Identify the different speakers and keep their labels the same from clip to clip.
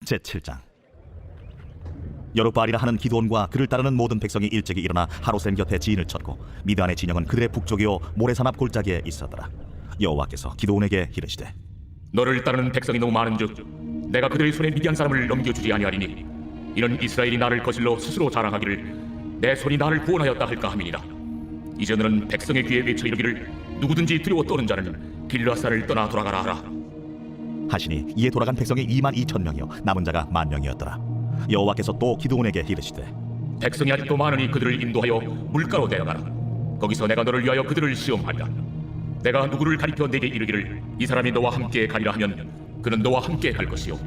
Speaker 1: 제7장. 여룻바알이라 하는 기드온과 그를 따르는 모든 백성이 일찍이 일어나 하로셈 곁에 지인을 쳤고 미드안의 진영은 그들의 북쪽이요 모래산 앞 골짜기에 있었더라. 여호와께서 기드온에게 이르시되
Speaker 2: 너를 따르는 백성이 너무 많은즉 내가 그들의 손에 미디안 사람을 넘겨주지 아니하리니 이는 이스라엘이 나를 거슬러 스스로 자랑하기를 내 손이 나를 구원하였다 할까 함이니라. 이제 너는 백성의 귀에 외쳐 이르기를 누구든지 두려워 떠는 자는 길르앗산을 떠나 돌아가라 하라.
Speaker 1: 하시니 이에 돌아간 백성이 22,000명이요 남은 자가 10,000명이었더라. 여호와께서 또 기드온에게 이르시되
Speaker 2: 백성이 아직도 많으니 그들을 인도하여 물가로 데려가라. 거기서 내가 너를 위하여 그들을 시험하리라. 내가 누구를 가리켜 내게 이르기를 이 사람이 너와 함께 가리라 하면 그는 너와 함께 갈 것이요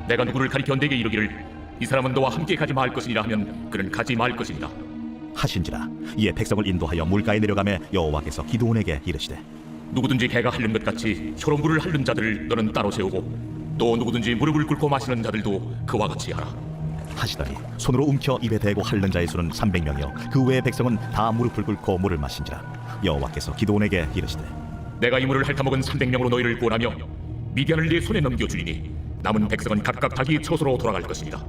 Speaker 2: 내가 누구를 가리켜 내게 이르기를 이 사람은 너와 함께 가지 말 것이니라 하면 그는 가지 말 것이니라
Speaker 1: 하신지라. 이에 백성을 인도하여 물가에 내려가매 여호와께서 기드온에게 이르시되
Speaker 2: 누구든지 개가 핥는 것 같이 혀로 물을 핥는 자들을 너는 따로 세우고 또 누구든지 무릎을 꿇고 마시는 자들도 그와 같이 하라.
Speaker 1: 하시더니 손으로 움켜 입에 대고 핥는 자의 수는 300명이요 그 외의 백성은 다 무릎을 꿇고 물을 마신지라. 여호와께서 기드온에게 이르시되
Speaker 2: 내가 이 물을 핥아먹은 300명으로 너희를 구원하며 미디안을 네 손에 넘겨주리니 남은 백성은 각각 자기 처소로 돌아갈 것이니라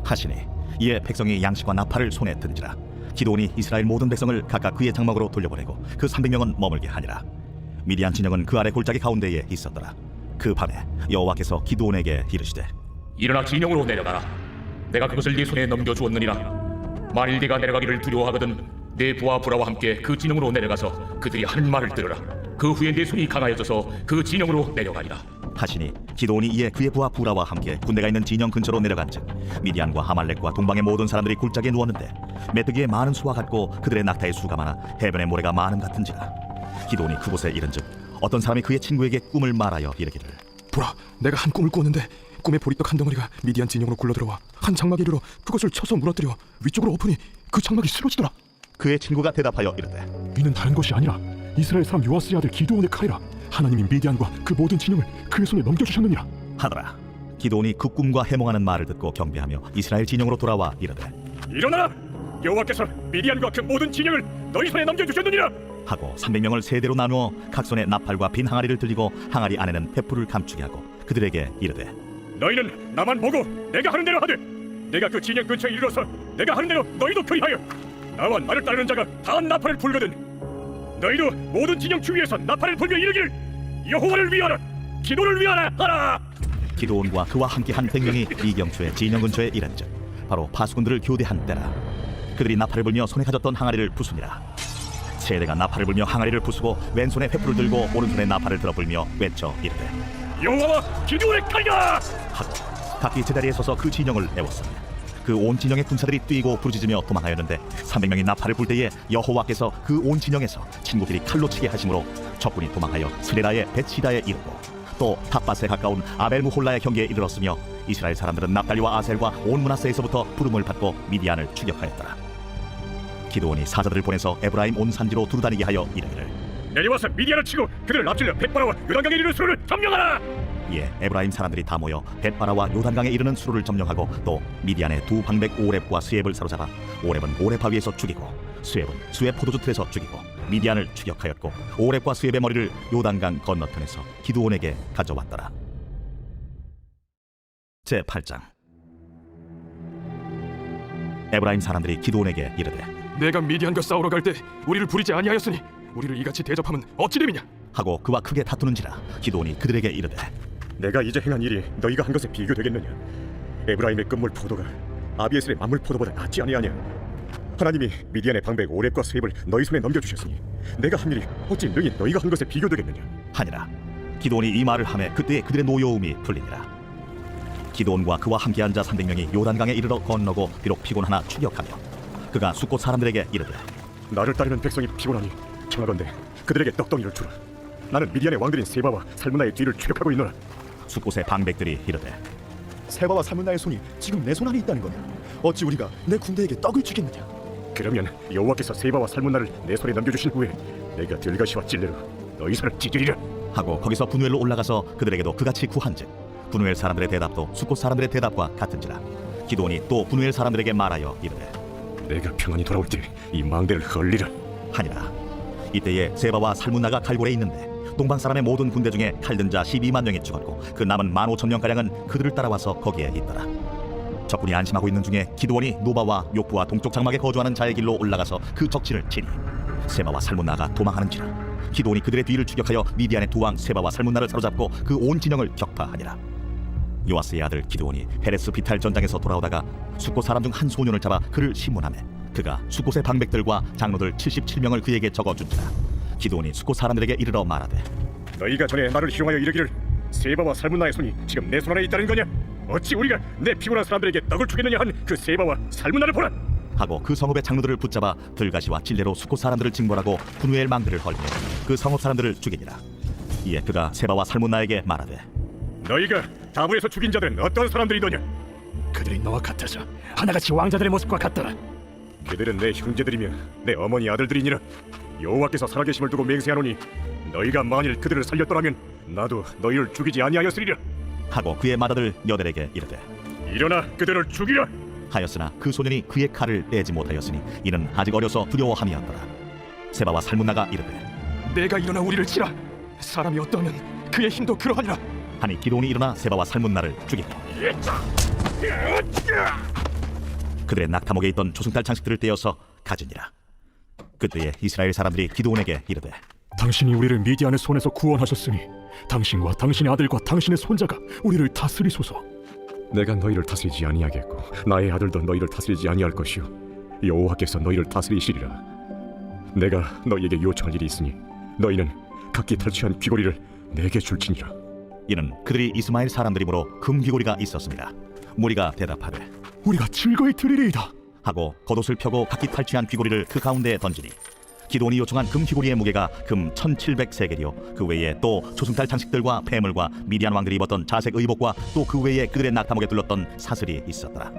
Speaker 1: 하시니 이에 백성이 양식과 나팔을 손에 든지라. 기드온이 이스라엘 모든 백성을 각각 그의 장막으로 돌려보내고 그 300명은 머물게 하니라. 미디안 진영은 그 아래 골짜기 가운데에 있었더라. 그 밤에 여호와께서 기드온에게 이르시되
Speaker 2: 일어나 진영으로 내려가라. 내가 그것을 네 손에 넘겨주었느니라. 만일 네가 내려가기를 두려워하거든 네 부하 부라와 함께 그 진영으로 내려가서 그들이 하는 말을 들으라. 그 후에 네 손이 강하여져서 그 진영으로 내려가리라
Speaker 1: 하시니 기드온이 이에 그의 부하 부라와 함께 군대가 있는 진영 근처로 내려간즉 미디안과 하말렉과 동방의 모든 사람들이 골짜기에 누웠는데 메뚜기의 많은 수와 같고 그들의 낙타의 수가 많아 해변의 모래가 많음 같은지라. 기드온이 그곳에 이른즉 어떤 사람이 그의 친구에게 꿈을 말하여 이르기를
Speaker 3: 보라, 내가 한 꿈을 꾸었는데 꿈에 보리떡 한 덩어리가 미디안 진영으로 굴러들어와 한 장막에 이르러 그것을 쳐서 무너뜨려 위쪽으로 엎으니 그 장막이 쓰러지더라.
Speaker 1: 그의 친구가 대답하여 이르되
Speaker 3: 이는 다른 것이 아니라 이스라엘 사람 요아스의 아들 기드온의 칼이라. 하나님이 미디안과 그 모든 진영을 그의 손에 넘겨주셨느니라
Speaker 1: 하더라. 기드온이 그 꿈과 해몽하는 말을 듣고 경배하며 이스라엘 진영으로 돌아와 이르되
Speaker 2: 일어나라. 여호와께서 미디안과 그 모든 진영을 너희 손에 넘겨주셨느니라
Speaker 1: 하고 300명을 세대로 나누어 각 손에 나팔과 빈 항아리를 들리고 항아리 안에는 횃불을 감추게 하고 그들에게 이르되
Speaker 2: 너희는 나만 보고 내가 하는 대로 하되 내가 그 진영 근처에 이르러서 내가 하는 대로 너희도 그리하여 나와 나를 따르는 자가 다 나팔을 불거든 너희도 모든 진영 주위에서 나팔을 불며 이르기를 여호와를 위하라 기도를 위하라 하라.
Speaker 1: 기드온과 그와 함께한 100명이 이경초의 진영 근처에 이른즉 바로 파수꾼들을 교대한 때라. 그들이 나팔을 불며 손에 가졌던 항아리를 부수니라. 세대가 나팔을 불며 항아리를 부수고 왼손에 횃불을 들고 오른손에 나팔을 들어 불며 외쳐 이르되
Speaker 2: 여호와와 기도의 칼이다
Speaker 1: 하고 각기 제자리에 서서 그 진영을 애웠으니 그 온 진영의 군사들이 뛰고 부르짖으며 도망하였는데 300명이 나팔을 불 때에 여호와께서 그 온 진영에서 친구들이 칼로 치게 하심으로 적군이 도망하여 스레라의 베치다에 이르고 또 탑밭에 가까운 아벨무홀라의 경계에 이르렀으며 이스라엘 사람들은 납달리와 아셀과 온 므낫세에서부터 부름을 받고 미디안을 추격하였더라. 기드온이 사자들을 보내서 에브라임 온 산지로 두루다니게 하여 이르기를
Speaker 2: 내려와서 미디안을 치고 그들을 앞질러 벳바라와 요단강에 이르는 수로를 점령하라.
Speaker 1: 이에 에브라임 사람들이 다 모여 벳바라와 요단강에 이르는 수로를 점령하고 또 미디안의 두 방백 오렙과 스엡을 사로잡아 오렙은 오렙 바위에서 죽이고 스엡은 스엡 포도주 틀에서 죽이고 미디안을 추격하였고 오렙과 스엡의 머리를 요단강 건너편에서 기드온에게 가져왔더라. 제8장. 에브라임 사람들이 기드온에게 이르되
Speaker 3: 내가 미디안과 싸우러 갈 때 우리를 부리지 아니하였으니 우리를 이같이 대접하면 어찌 됨이냐
Speaker 1: 하고 그와 크게 다투는지라. 기드온이 그들에게 이르되
Speaker 4: 내가 이제 행한 일이 너희가 한 것에 비교되겠느냐. 에브라임의 끝물 포도가 아비에셀의 만물 포도보다 낫지 아니하냐. 하나님이 미디안의 방백 오렙과 스엡을 너희 손에 넘겨주셨으니 내가 한 일이 어찌 능히 너희가 한 것에 비교되겠느냐
Speaker 1: 하니라. 기드온이 이 말을 하매 그때 그들의 노여움이 풀리니라. 기드온과 그와 함께한 자 300명이 요단강에 이르러 건너고 비록 피곤하나 추격하며 그가 숫곳 사람들에게 이르되
Speaker 4: 나를 따르는 백성이 피곤하니 청하건대 그들에게 떡덩이를 주라. 나는 미디안의 왕들인 세바와 살문나의 뒤를 추격하고 있노라.
Speaker 1: 숫곳의 방백들이 이르되
Speaker 5: 세바와 살문나의 손이 지금 내 손 안에 있다는 거냐? 어찌 우리가 내 군대에게 떡을 주겠느냐?
Speaker 4: 그러면 여호와께서 세바와 살문나를 내 손에 넘겨주신 후에 내가 들가시와 찔레로 너희 손을 찢으리라
Speaker 1: 하고 거기서 분우엘로 올라가서 그들에게도 그같이 구한즉 분우엘 사람들의 대답도 숫곳 사람들의 대답과 같은지라. 기드온이 또 분우엘 사람들에게 말하여 이르되
Speaker 4: 내가 평안히 돌아올 때 이 망대를 헐리라
Speaker 1: 하니라. 이때에 세바와 살문나가 갈골에 있는데 동방 사람의 모든 군대 중에 칼든 자 12만 명이 죽었고 그 남은 15,000명가량은 그들을 따라와서 거기에 있더라. 적군이 안심하고 있는 중에 기드온이 노바와 욕부와 동쪽 장막에 거주하는 자의 길로 올라가서 그 적진을 치니 세바와 살문나가 도망하는지라. 기드온이 그들의 뒤를 추격하여 미디안의 두 왕 세바와 살문나를 사로잡고 그 온 진영을 격파하니라. 요아스의 아들 기드온이 헤레스 비탈 전장에서 돌아오다가 숫곳 사람 중 한 소년을 잡아 그를 심문하매 그가 숫곳의 방백들과 장로들 77명을 그에게 적어준지라. 기드온이 숫곳 사람들에게 이르러 말하되
Speaker 4: 너희가 전에 나를 희롱하여 이르기를 세바와 살문나의 손이 지금 내 손 안에 있다는 거냐? 어찌 우리가 내 피곤한 사람들에게 떡을 주겠느냐 한 그 세바와 살문나를 보라.
Speaker 1: 하고 그 성읍의 장로들을 붙잡아 들가시와 찔레로 숫곳 사람들을 징벌하고 분우엘 망대를 헐며 그 성읍 사람들을 죽이니라. 이에 그가 세바와 살문나에게 말하되
Speaker 4: 너희가 다불에서 죽인 자들은 어떤 사람들이더냐?
Speaker 3: 그들이 너와 같아서 하나같이 왕자들의 모습과 같더라.
Speaker 4: 그들은 내 형제들이며 내 어머니 아들들이니라. 여호와께서 살아계심을 두고 맹세하노니 너희가 만일 그들을 살렸더라면 나도 너희를 죽이지 아니하였으리라.
Speaker 1: 하고 그의 맏아들 여델에게 이르되
Speaker 4: 일어나 그들을 죽이라.
Speaker 1: 하였으나 그 소년이 그의 칼을 떼지 못하였으니 이는 아직 어려서 두려워함이었더라. 세바와 살문나가 이르되
Speaker 3: 내가 일어나 우리를 치라. 사람이 어떠면 그의 힘도 그러하니라.
Speaker 1: 하니 기드온이 일어나 세바와 살문나를 죽이고 그들의 낙타목에 있던 조승달 장식들을 떼어서 가지니라. 그때에 이스라엘 사람들이 기드온에게 이르되
Speaker 3: 당신이 우리를 미디안의 손에서 구원하셨으니 당신과 당신의 아들과 당신의 손자가 우리를 다스리소서.
Speaker 4: 내가 너희를 다스리지 아니하겠고 나의 아들도 너희를 다스리지 아니할 것이요 여호와께서 너희를 다스리시리라. 내가 너희에게 요청할 일이 있으니 너희는 각기 탈취한 귀고리를 내게 줄지니라.
Speaker 1: 이는 그들이 이스마엘 사람들이므로 금귀고리가 있었습니다. 무리가 대답하되
Speaker 3: 우리가 즐거이 드리리이다
Speaker 1: 하고 겉옷을 펴고 각기 탈취한 귀고리를 그 가운데에 던지니 기드온이 요청한 금귀고리의 무게가 금 1700세겔이요 그 외에 또 조승달 장식들과 폐물과 미디안 왕들이 입었던 자색 의복과 또 그 외에 그들의 낙타목에 둘렀던 사슬이 있었더라.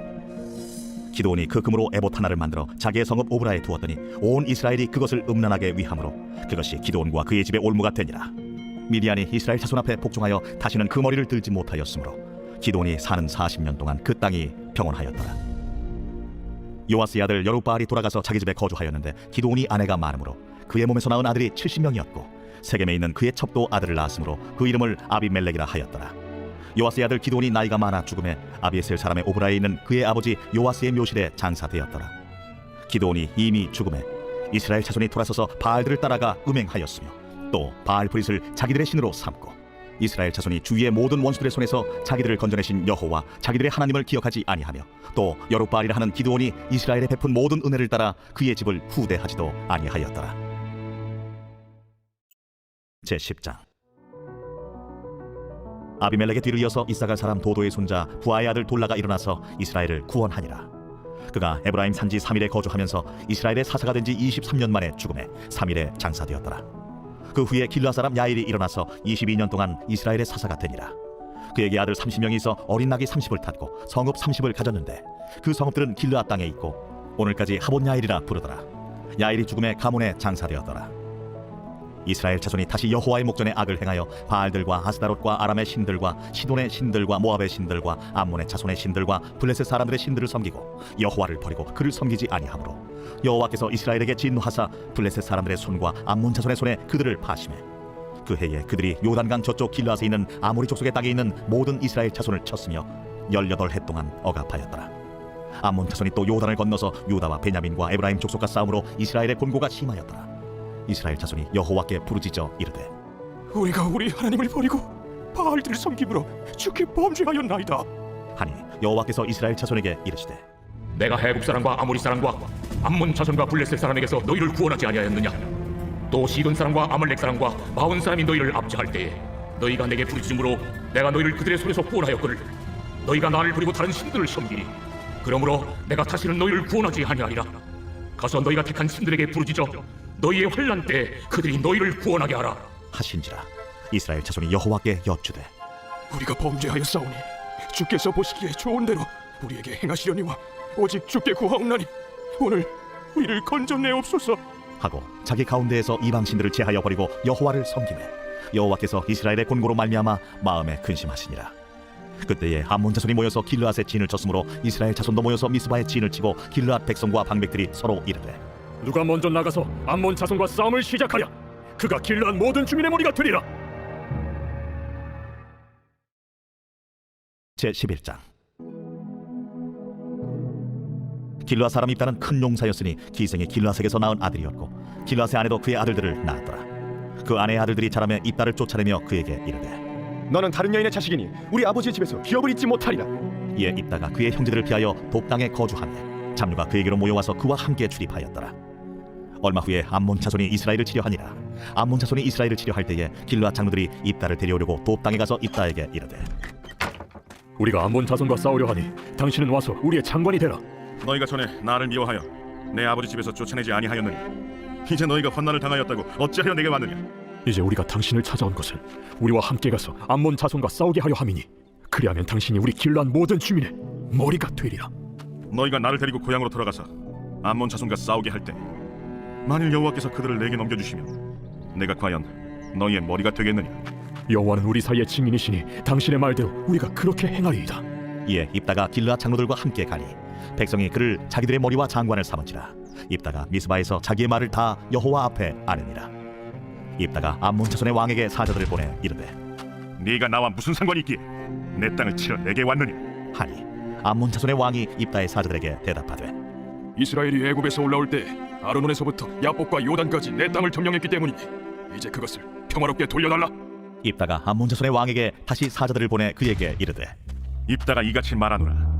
Speaker 1: 기드온이 그 금으로 에봇 하나를 만들어 자기의 성읍 오브라에 두었더니 온 이스라엘이 그것을 음란하게 위함으로 그것이 기드온과 그의 집의 올무가 되니라. 미디안이 이스라엘 자손 앞에 복종하여 다시는 그 머리를 들지 못하였으므로 기드온이 사는 40년 동안 그 땅이 평온하였더라. 요아스의 아들 여룹바알이 돌아가서 자기 집에 거주하였는데 기드온이 아내가 많으므로 그의 몸에서 낳은 아들이 70명이었고 세겜에 있는 그의 첩도 아들을 낳았으므로 그 이름을 아비멜렉이라 하였더라. 요아스의 아들 기드온이 나이가 많아 죽음에 아비에셀 사람의 오브라에 있는 그의 아버지 요아스의 묘실에 장사되었더라. 기드온이 이미 죽음에 이스라엘 자손이 돌아서서 바알들을 따라가 음행하였으며 또 바알 브릿을 자기들의 신으로 삼고 이스라엘 자손이 주위의 모든 원수들의 손에서 자기들을 건져내신 여호와 자기들의 하나님을 기억하지 아니하며 또 여룹바알이라 하는 기드온이 이스라엘에 베푼 모든 은혜를 따라 그의 집을 후대하지도 아니하였더라. 제10장 아비멜렉의 뒤를 이어서 이사갈 사람 도도의 손자 부하의 아들 돌라가 일어나서 이스라엘을 구원하니라. 그가 에브라임 산지 3일에 거주하면서 이스라엘의 사사가 된 지 23년 만에 죽음에 3일에 장사되었더라. 그 후에 길르앗 사람 야일이 일어나서 22년 동안 이스라엘의 사사가 되니라. 그에게 아들 30명이 있어 어린 낙이 30을 탔고 성읍 30을 가졌는데 그 성읍들은 길르앗 땅에 있고 오늘까지 하본 야일이라 부르더라. 야일이 죽음에 가문에 장사되었더라. 이스라엘 자손이 다시 여호와의 목전에 악을 행하여 바알들과 아스다롯과 아람의 신들과 시돈의 신들과 모압의 신들과 암몬의 자손의 신들과 블레셋 사람들의 신들을 섬기고 여호와를 버리고 그를 섬기지 아니하므로 여호와께서 이스라엘에게 진노하사 블레셋 사람들의 손과 암몬 자손의 손에 그들을 파심해 그 해에 그들이 요단강 저쪽 길르앗에 있는 아모리 족속의 땅에 있는 모든 이스라엘 자손을 쳤으며 18해 동안 억압하였더라. 암몬 자손이 또 요단을 건너서 유다와 베냐민과 에브라임 족속과 싸움으로 이스라엘의 곤고가 심하였더라. 이스라엘 자손이 여호와께 부르짖어 이르되
Speaker 3: 우리가 우리 하나님을 버리고 바알들을 섬김으로 주께 범죄하였나이다
Speaker 1: 하니 여호와께서 이스라엘 자손에게 이르시되
Speaker 2: 내가 해국 사람과 아모리 사람과 암몬 자손과 블레셋 사람에게서 너희를 구원하지 아니하였느냐? 또 시돈 사람과 아말렉 사람과 마온 사람이 너희를 압제할 때에 너희가 내게 부르짖음으로 내가 너희를 그들의 손에서 구원하였거늘 너희가 나를 버리고 다른 신들을 섬기니 그러므로 내가 다시는 너희를 구원하지 아니하리라. 가서 너희가 택한 신들에게 부르짖어 너희의 환난 때에 그들이 너희를 구원하게 하라
Speaker 1: 하신지라. 이스라엘 자손이 여호와께 여쭈되
Speaker 3: 우리가 범죄하였사오니 주께서 보시기에 좋은 대로 우리에게 행하시려니와 오직 주께 구하옵나니 오늘 우리를 건져내옵소서
Speaker 1: 하고 자기 가운데에서 이방 신들을 제하여 버리고 여호와를 섬기매 여호와께서 이스라엘의 곤고로 말미암아 마음에 근심하시니라. 그때에 암몬 자손이 모여서 길르앗의 진을 쳤으므로 이스라엘 자손도 모여서 미스바의 진을 치고 길르앗 백성과 방백들이 서로 이르되
Speaker 3: 누가 먼저 나가서 암몬 자손과 싸움을 시작하랴 그가 길르앗 모든 주민의 머리가 되리라
Speaker 1: 제11장. 길르앗 사람 입다는 큰 용사였으니 기생이 길르앗에게서 낳은 아들이었고 길르앗의 아내도 그의 아들들을 낳았더라. 그 아내의 아들들이 자라매 입다를 쫓아내며 그에게 이르되
Speaker 3: 너는 다른 여인의 자식이니 우리 아버지의 집에서 기업을 잊지 못하리라.
Speaker 1: 이에 입다가 그의 형제들을 피하여 돕당에 거주하며 잡류가 그에게로 모여와서 그와 함께 출입하였더라. 얼마 후에 암몬 자손이 이스라엘을 치려하니라. 암몬 자손이 이스라엘을 치려할 때에 길르앗 장로들이 입다를 데려오려고 돕당에 가서 입다에게 이르되
Speaker 3: 우리가 암몬 자손과 싸우려 하니 당신은 와서 우리의 장관이 되라.
Speaker 6: 너희가 전에 나를 미워하여 내 아버지 집에서 쫓아내지 아니하였느냐? 이제 너희가 환난을 당하였다고 어찌하여 내게 왔느냐?
Speaker 3: 이제 우리가 당신을 찾아온 것을 우리와 함께 가서 암몬 자손과 싸우게 하려 함이니 그리하면 당신이 우리 길르앗 모든 주민의 머리가 되리라.
Speaker 6: 너희가 나를 데리고 고향으로 돌아가서 암몬 자손과 싸우게 할 때 만일 여호와께서 그들을 내게 넘겨주시면 내가 과연 너희의 머리가 되겠느냐?
Speaker 3: 여호와는 우리 사이의 증인이시니 당신의 말대로 우리가 그렇게 행하리이다.
Speaker 1: 이에 입다가 길르앗 장로들과 함께 가니 백성이 그를 자기들의 머리와 장관을 삼은지라. 입다가 미스바에서 자기의 말을 다 여호와 앞에 아뢰니라. 입다가 암몬 자손의 왕에게 사자들을 보내 이르되
Speaker 6: 네가 나와 무슨 상관이 있기에 내 땅을 치러 내게 왔느냐?
Speaker 1: 하니 암몬 자손의 왕이 입다의 사자들에게 대답하되
Speaker 3: 이스라엘이 애굽에서 올라올 때 아르논에서부터 야복과 요단까지 내 땅을 점령했기 때문이니 이제 그것을 평화롭게 돌려달라.
Speaker 1: 입다가 암몬 자손의 왕에게 다시 사자들을 보내 그에게 이르되
Speaker 6: 입다가 이같이 말하노라.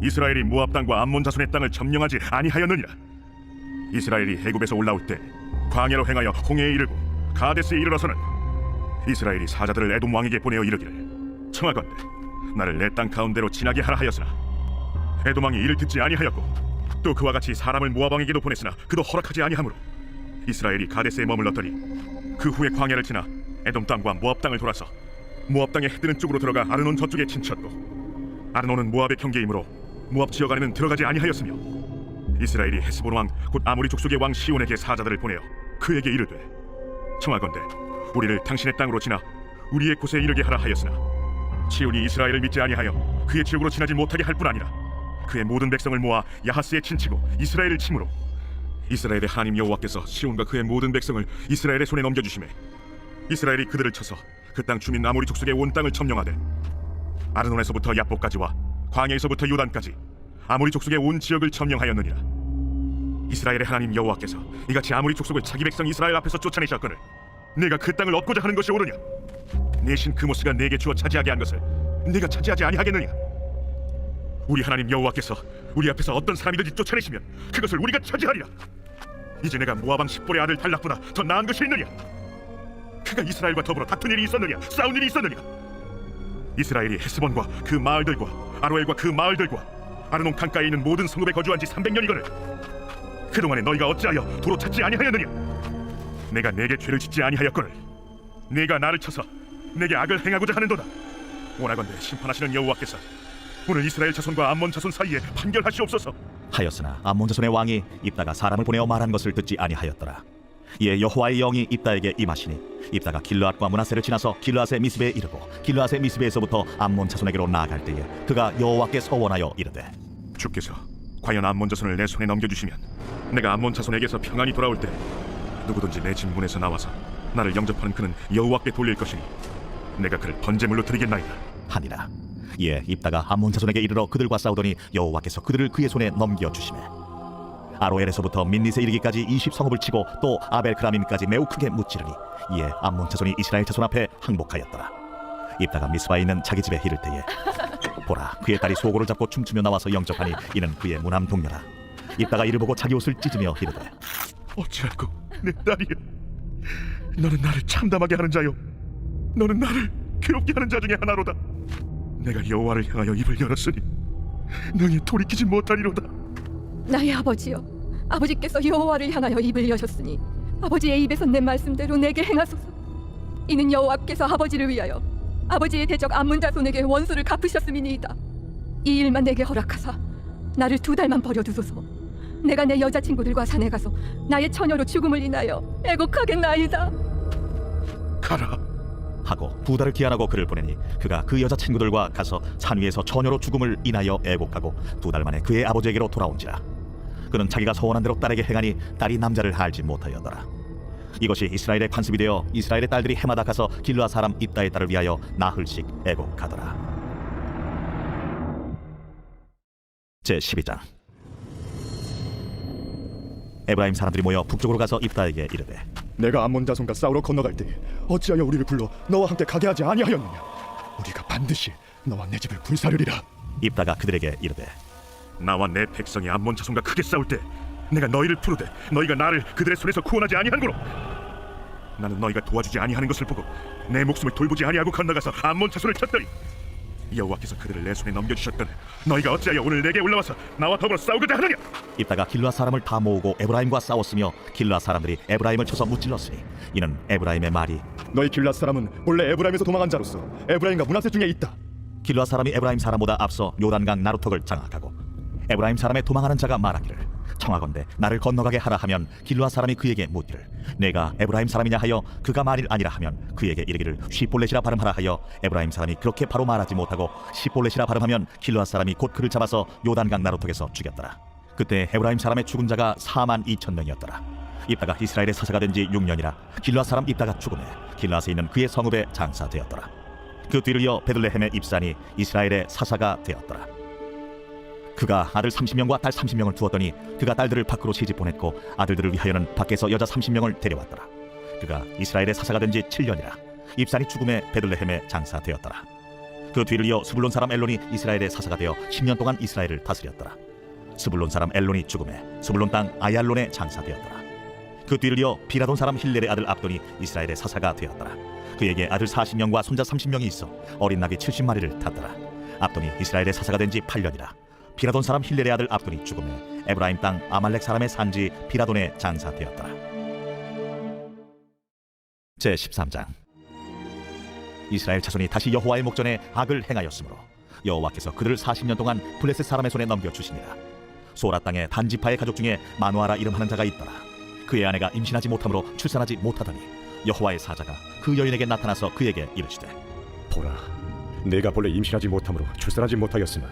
Speaker 6: 이스라엘이 모압 땅과 암몬 자손의 땅을 점령하지 아니하였느니라. 이스라엘이 애굽에서 올라올 때 광야로 행하여 홍해에 이르고 가데스에 이르러서는 이스라엘이 사자들을 에돔 왕에게 보내어 이르기를 청하건대 나를 내 땅 가운데로 지나게 하라 하였으나 에돔 왕이 이를 듣지 아니하였고 또 그와 같이 사람을 모압 왕에게도 보냈으나 그도 허락하지 아니하므로 이스라엘이 가데스에 머물렀더니 그 후에 광야를 지나 에돔 땅과 모압 땅을 돌아서 모압 땅의 해뜨는 쪽으로 들어가 아르논 저쪽에 진쳤고 아르논은 모압의 경계이므로 모압 지역 안에는 들어가지 아니하였으며 이스라엘이 헤스본 왕 곧 아모리 족속의 왕 시온에게 사자들을 보내어 그에게 이르되 청하건대 우리를 당신의 땅으로 지나 우리의 곳에 이르게 하라 하였으나 시온이 이스라엘을 믿지 아니하여 그의 지역으로 지나지 못하게 할 뿐 아니라 그의 모든 백성을 모아 야하스에 친치고 이스라엘을 침으로 이스라엘의 하나님 여호와께서 시온과 그의 모든 백성을 이스라엘의 손에 넘겨주시매 이스라엘이 그들을 쳐서 그 땅 주민 아모리 족속의 온 땅을 점령하되 아르논에서부터 야복까지와 광야에서부터 요단까지 아모리 족속의 온 지역을 점령하였느니라. 이스라엘의 하나님 여호와께서 이같이 아모리 족속을 자기 백성 이스라엘 앞에서 쫓아내셨거늘 내가 그 땅을 얻고자 하는 것이 옳으냐? 내 신 그모스가 내게 주어 차지하게 한 것을 내가 차지하지 아니하겠느냐? 우리 하나님 여호와께서 우리 앞에서 어떤 사람이든지 쫓아내시면 그것을 우리가 차지하리라. 이제 내가 모압 왕 십볼의 아들 달락보다 더 나은 것이 있느냐? 그가 이스라엘과 더불어 다툰 일이 있었느냐? 싸운 일이 있었느냐? 이스라엘이 헤스본과 그 마을들과 아로엘과 그 마을들과 아르논 강가에 있는 모든 성읍에 거주한 지 300년이거늘 그동안에 너희가 어찌하여 도로 찾지 아니하였느냐? 내가 내게 죄를 짓지 아니하였거늘 네가 나를 쳐서 내게 악을 행하고자 하는도다. 원하건대 심판하시는 여호와께서 오늘 이스라엘 자손과 암몬 자손 사이에 판결하시옵소서.
Speaker 1: 하였으나 암몬 자손의 왕이 입다가 사람을 보내어 말한 것을 듣지 아니하였더라. 이에 여호와의 영이 입다에게 임하시니 입다가 길르앗과 므낫세를 지나서 길르앗의 미스베에 이르고 길르앗의 미스베에서부터 암몬 자손에게로 나아갈 때에 그가 여호와께 서원하여 이르되
Speaker 6: 주께서 과연 암몬 자손을 내 손에 넘겨주시면 내가 암몬 자손에게서 평안히 돌아올 때 누구든지 내 진문에서 나와서 나를 영접하는 그는 여호와께 돌릴 것이니 내가 그를 번제물로 드리겠나이다
Speaker 1: 하니라. 이에 입다가 암몬 자손에게 이르러 그들과 싸우더니 여호와께서 그들을 그의 손에 넘겨주시매 아로엘에서부터 민닛에 이르기까지 20성읍을 치고 또 아벨크라밈까지 매우 크게 무찌르니 이에 암몬 자손이 이스라엘 자손 앞에 항복하였더라. 입다가 미스바에 있는 자기 집에 이를 때에 보라 그의 딸이 소고를 잡고 춤추며 나와서 영접하니 이는 그의 무남 동료라. 입다가 이를 보고 자기 옷을 찢으며 이르되
Speaker 6: 어찌할꼬 내 딸이여 너는 나를 참담하게 하는 자요 너는 나를 괴롭게 하는 자 중에 하나로다. 내가 여호와를 향하여 입을 열었으니 능히 돌이키지 못하리로다.
Speaker 7: 나의 아버지여, 아버지께서 여호와를 향하여 입을 여셨으니 아버지의 입에서 내 말씀대로 내게 행하소서. 이는 여호와께서 아버지를 위하여 아버지의 대적 암몬 자손에게 원수를 갚으셨음이니이다. 이 일만 내게 허락하사 나를 2달만 버려두소서. 내가 내 여자친구들과 산에 가서 나의 처녀로 죽음을 인하여 애곡하겠나이다.
Speaker 6: 가라.
Speaker 1: 하고 2달을 기한하고 그를 보내니 그가 그 여자친구들과 가서 산 위에서 처녀로 죽음을 인하여 애곡하고 2달 만에 그의 아버지에게로 돌아온지라. 그는 자기가 소원한 대로 딸에게 행하니 딸이 남자를 알지 못하였더라. 이것이 이스라엘의 관습이 되어 이스라엘의 딸들이 해마다 가서 길르앗 사람 입다의 딸을 위하여 나흘씩 애곡하더라. 제12장. 에브라임 사람들이 모여 북쪽으로 가서 입다에게 이르되
Speaker 5: 내가 암몬 자손과 싸우러 건너갈 때 어찌하여 우리를 불러 너와 함께 가게 하지 아니하였느냐? 우리가 반드시 너와 내 집을 불사르리라.
Speaker 1: 입다가 그들에게 이르되
Speaker 6: 나와 내 백성이 암몬 자손과 크게 싸울 때 내가 너희를 부르되 너희가 나를 그들의 손에서 구원하지 아니한고로 나는 너희가 도와주지 아니하는 것을 보고 내 목숨을 돌보지 아니하고 건너가서 암몬 자손을 쳤더니 여호와께서 그들을 내 손에 넘겨주셨더니 너희가 어찌하여 오늘 내게 올라와서 나와 더불어 싸우고자 하느냐?
Speaker 1: 입다가 길르앗 사람을 다 모으고 에브라임과 싸웠으며 길르앗 사람들이 에브라임을 쳐서 무찔렀으니 이는 에브라임의 말이
Speaker 5: 너희 길랏 사람은 본래 에브라임에서 도망한 자로서 에브라임과 므낫세 중에 있다.
Speaker 1: 길르앗 사람이 에브라임 사람보다 앞서 요단강 나루턱을 장악하고 에브라임 사람의 도망하는 자가 말하기를 청하건대 나를 건너가게 하라 하면 길르앗 사람이 그에게 묻기를 내가 에브라임 사람이냐 하여 그가 말일 아니라 하면 그에게 이르기를 시볼렛이라 발음하라 하여 에브라임 사람이 그렇게 바로 말하지 못하고 시볼렛이라 발음하면 길르앗 사람이 곧 그를 잡아서 요단강 나루턱에서 죽였더라. 그때 에브라임 사람의 죽은 자가 42,000명이었더라. 입다가 이스라엘의 사사가 된 지 6년이라 길르앗 사람 입다가 죽음에 길르앗에 있는 그의 성읍에 장사되었더라. 그 뒤를 이어 베들레헴의 입산이 이스라엘의 사사가 되었더라. 그가 아들 30명과 딸 30명을 두었더니 그가 딸들을 밖으로 시집 보냈고 아들들을 위하여는 밖에서 여자 30명을 데려왔더라. 그가 이스라엘의 사사가 된 지 7년이라 입산이 죽음에 베들레헴에 장사되었더라. 그 뒤를 이어 스불론 사람 엘론이 이스라엘의 사사가 되어 10년 동안 이스라엘을 다스렸더라. 스불론 사람 엘론이 죽음에 스불론 땅 아얄론에 장사되었더라. 그 뒤를 이어 비라돈 사람 힐렐의 아들 압돈이 이스라엘의 사사가 되었더라. 그에게 아들 40명과 손자 30명이 있어 어린 나귀 70마리를 탔더라. 압돈이 이스라엘의 사사가 된 지 8년이라 비라돈 사람 힐렐의 아들 압돈이 죽음에 에브라임 땅 아말렉 사람의 산지 비라돈에 장사되었더라. 제13장. 이스라엘 자손이 다시 여호와의 목전에 악을 행하였으므로 여호와께서 그들을 40년 동안 블레셋 사람의 손에 넘겨주시니라. 소라 땅의 단지파의 가족 중에 마누아라 이름하는 자가 있더라. 그의 아내가 임신하지 못함으로 출산하지 못하더니 여호와의 사자가 그 여인에게 나타나서 그에게 이르시되
Speaker 4: 보라, 내가 본래 임신하지 못함으로 출산하지 못하였으나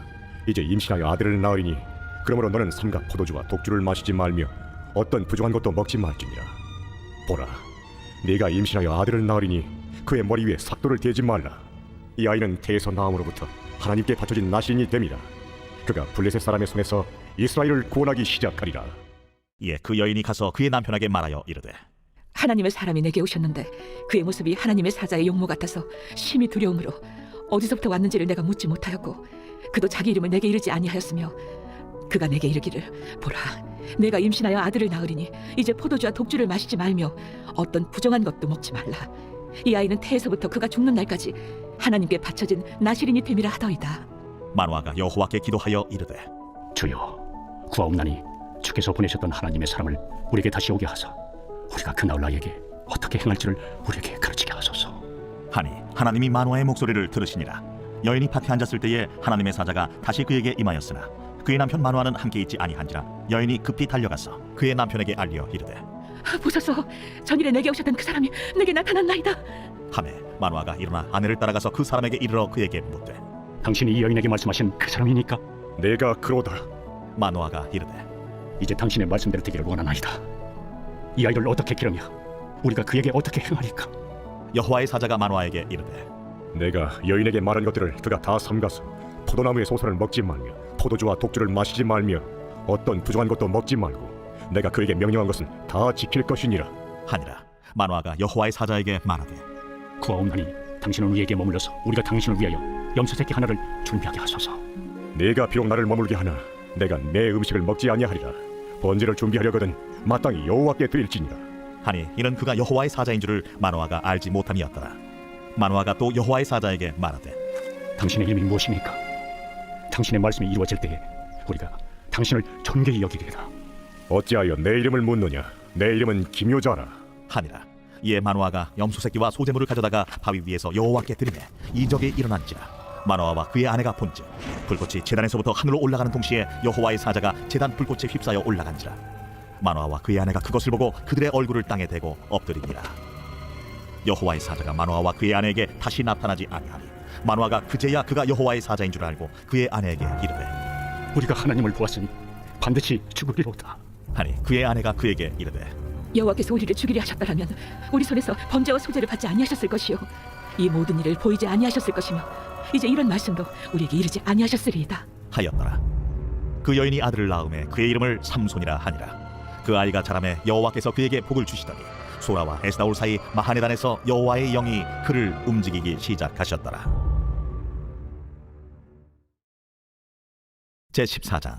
Speaker 4: 이제 임신하여 아들을 낳으리니 그러므로 너는 삼가 포도주와 독주를 마시지 말며 어떤 부정한 것도 먹지 말지니라. 보라, 네가 임신하여 아들을 낳으리니 그의 머리 위에 삭도를 대지 말라. 이 아이는 태에서 나음으로부터 하나님께 바쳐진 나신이 됨이라. 그가 블레셋 사람의 손에서 이스라엘을 구원하기 시작하리라.
Speaker 1: 이에 그 여인이 가서 그의 남편에게 말하여 이르되
Speaker 8: 하나님의 사람이 내게 오셨는데 그의 모습이 하나님의 사자의 용모 같아서 심히 두려움으로 어디서부터 왔는지를 내가 묻지 못하였고 그도 자기 이름을 내게 이르지 아니하였으며 그가 내게 이르기를 보라, 내가 임신하여 아들을 낳으리니 이제 포도주와 독주를 마시지 말며 어떤 부정한 것도 먹지 말라. 이 아이는 태에서부터 그가 죽는 날까지 하나님께 바쳐진 나시린이 됨이라 하더이다.
Speaker 1: 마누아가 여호와께 기도하여 이르되
Speaker 9: 주여, 구하옵나니 주께서 보내셨던 하나님의 사람을 우리에게 다시 오게 하사 우리가 그 나흘 나에게 어떻게 행할지를 우리에게 가르치게 하소서.
Speaker 1: 하니 하나님이 마누아의 목소리를 들으시니라. 여인이 밭에 앉았을 때에 하나님의 사자가 다시 그에게 임하였으나 그의 남편 마누아는 함께 있지 아니한지라 여인이 급히 달려가서 그의 남편에게 알려 이르되
Speaker 8: 보소서, 전일에 내게 오셨던 그 사람이 내게 나타났나이다.
Speaker 1: 하매 마누아가 일어나 아내를 따라가서 그 사람에게 이르러 그에게 묻되
Speaker 9: 당신이 이 여인에게 말씀하신 그 사람이니까?
Speaker 4: 내가 그로다.
Speaker 1: 마누아가 이르되
Speaker 9: 이제 당신의 말씀대로 되기를 원하나이다. 이 아이를 어떻게 기르며 우리가 그에게 어떻게 행하리까?
Speaker 1: 여호와의 사자가 마누아에게 이르되
Speaker 4: 내가 여인에게 말한 것들을 그가 다 삼가서 포도나무의 소선을 먹지 말며 포도주와 독주를 마시지 말며 어떤 부정한 것도 먹지 말고 내가 그에게 명령한 것은 다 지킬 것이니라
Speaker 1: 하니라. 마누아가 여호와의 사자에게 말하되
Speaker 9: 구하옵나니 당신은 우리에게 머물러서 우리가 당신을 위하여 염소 새끼 하나를 준비하게 하소서.
Speaker 4: 네가 비록 나를 머물게 하나 내가 내 음식을 먹지 아니하리라. 번제를 준비하려거든 마땅히 여호와께 드릴지니라.
Speaker 1: 하니 이는 그가 여호와의 사자인 줄을 마누아가 알지 못함이었더라. 마누아가 또 여호와의 사자에게 말하되
Speaker 9: 당신의 이름이 무엇입니까? 당신의 말씀이 이루어질 때에 우리가 당신을 존귀히 여기리이다.
Speaker 4: 어찌하여 내 이름을 묻느냐? 내 이름은 기묘자라
Speaker 1: 하니라. 이에 마누아가 염소 새끼와 소제물을 가져다가 바위 위에서 여호와께 드리매 이적이 일어난지라. 마누아와 그의 아내가 본즉 불꽃이 제단에서부터 하늘로 올라가는 동시에 여호와의 사자가 제단 불꽃에 휩싸여 올라간지라. 마누아와 그의 아내가 그것을 보고 그들의 얼굴을 땅에 대고 엎드리니라. 여호와의 사자가 마누아와 그의 아내에게 다시 나타나지 아니하니 마누아가 그제야 그가 여호와의 사자인 줄 알고 그의 아내에게 이르되
Speaker 9: 우리가 하나님을 보았으니 반드시 죽으리로다.
Speaker 1: 하니 그의 아내가 그에게 이르되
Speaker 8: 여호와께서 우리를 죽이려 하셨더라면 우리 손에서 범죄와 소재를 받지 아니하셨을 것이요 이 모든 일을 보이지 아니하셨을 것이며 이제 이런 말씀도 우리에게 이르지 아니하셨으리이다
Speaker 1: 하였더라. 그 여인이 아들을 낳음에 그의 이름을 삼손이라 하니라. 그 아이가 자라매 여호와께서 그에게 복을 주시더니 소라와 에스다올 사이 마하네단에서 여호와의 영이 그를 움직이기 시작하셨더라. 제14장.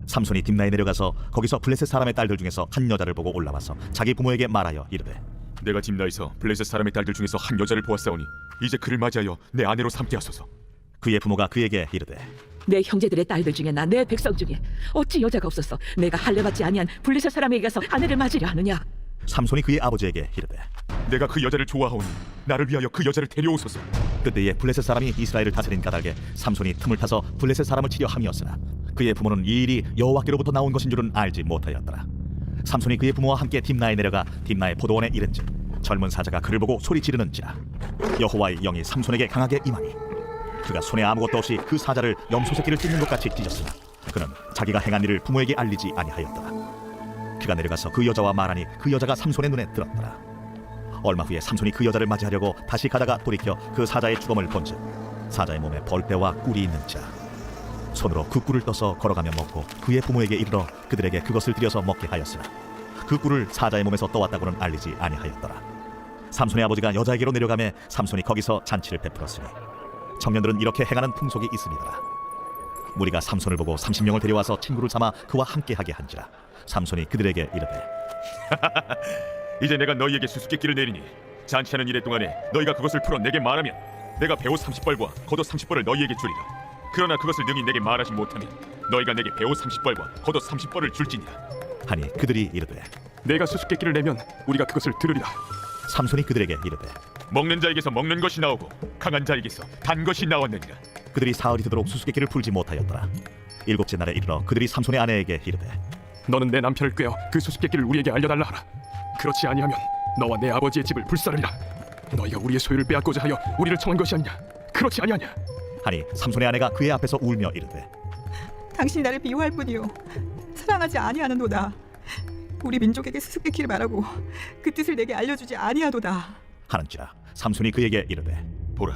Speaker 1: 삼손이 딥나에 내려가서 거기서 블레셋 사람의 딸들 중에서 한 여자를 보고 올라와서 자기 부모에게 말하여 이르되
Speaker 2: 내가 딥나에서 블레셋 사람의 딸들 중에서 한 여자를 보았사오니 이제 그를 맞이하여 내 아내로 삼게 하소서.
Speaker 1: 그의 부모가 그에게 이르되
Speaker 8: 내 형제들의 딸들 중에나 내 백성 중에 어찌 여자가 없어서 내가 할례받지 아니한 블레셋 사람에게 가서 아내를 맞으려 하느냐?
Speaker 1: 삼손이 그의 아버지에게 이르되
Speaker 2: 내가 그 여자를 좋아하오니 나를 위하여 그 여자를 데려오소서.
Speaker 1: 그때에 블레셋 사람이 이스라엘을 다스린 까닭에 삼손이 틈을 타서 블레셋 사람을 치려 함이었으나 그의 부모는 이 일이 여호와께로부터 나온 것인 줄은 알지 못하였더라. 삼손이 그의 부모와 함께 딥나에 내려가 딥나의 포도원에 이른즉 젊은 사자가 그를 보고 소리 지르는지라. 여호와의 영이 삼손에게 강하게 임하니 그가 손에 아무것도 없이 그 사자를 염소 새끼를 찢는 것 같이 찢었으나 그는 자기가 행한 일을 부모에게 알리지 아니하였더라. 그가 내려가서 그 여자와 말하니 그 여자가 삼손의 눈에 들었더라. 얼마 후에 삼손이 그 여자를 맞이하려고 다시 가다가 돌이켜 그 사자의 주검을 본즉 사자의 몸에 벌떼와 꿀이 있는지라. 손으로 그 꿀을 떠서 걸어가며 먹고 그의 부모에게 이르러 그들에게 그것을 들여서 먹게 하였으나 그 꿀을 사자의 몸에서 떠왔다고는 알리지 아니하였더라. 삼손의 아버지가 여자에게로 내려가매 삼손이 거기서 잔치를 베풀었으니 청년들은 이렇게 행하는 풍속이 있으니더라. 무리가 삼손을 보고 30명을 데려와서 친구를 삼아 그와 함께하게 한지라. 삼손이 그들에게 이르되
Speaker 2: 이제 내가 너희에게 수수께끼를 내리니 잔치하는 일의 동안에 너희가 그것을 풀어 내게 말하면 내가 배옷 30벌과 겉옷 30벌을 너희에게 주리라. 그러나 그것을 능히 내게 말하지 못하면 너희가 내게 배옷 30벌과 겉옷 30벌을 줄지니라.
Speaker 1: 하니 그들이 이르되
Speaker 3: 내가 수수께끼를 내면 우리가 그것을 들으리라.
Speaker 1: 삼손이 그들에게 이르되
Speaker 2: 먹는 자에게서 먹는 것이 나오고 강한 자에게서 단 것이 나왔느니라.
Speaker 1: 그들이 사흘이 되도록 수수께끼를 풀지 못하였더라. 일곱째 날에 이르러 그들이 삼손의 아내에게 이르되
Speaker 3: 너는 내 남편을 꾀어 그 수수께끼를 우리에게 알려달라 하라. 그렇지 아니하면 너와 내 아버지의 집을 불사르리라. 너희가 우리의 소유를 빼앗고자 하여 우리를 청한 것이 아니냐? 그렇지 아니하냐?
Speaker 1: 하니 삼손의 아내가 그의 앞에서 울며 이르되
Speaker 10: 당신이 나를 비호할 뿐이요 사랑하지 아니하는도다. 우리 민족에게 수수께끼를 말하고 그 뜻을 내게 알려주지 아니하도다
Speaker 1: 하는지라. 삼손이 그에게 이르되
Speaker 2: 보라,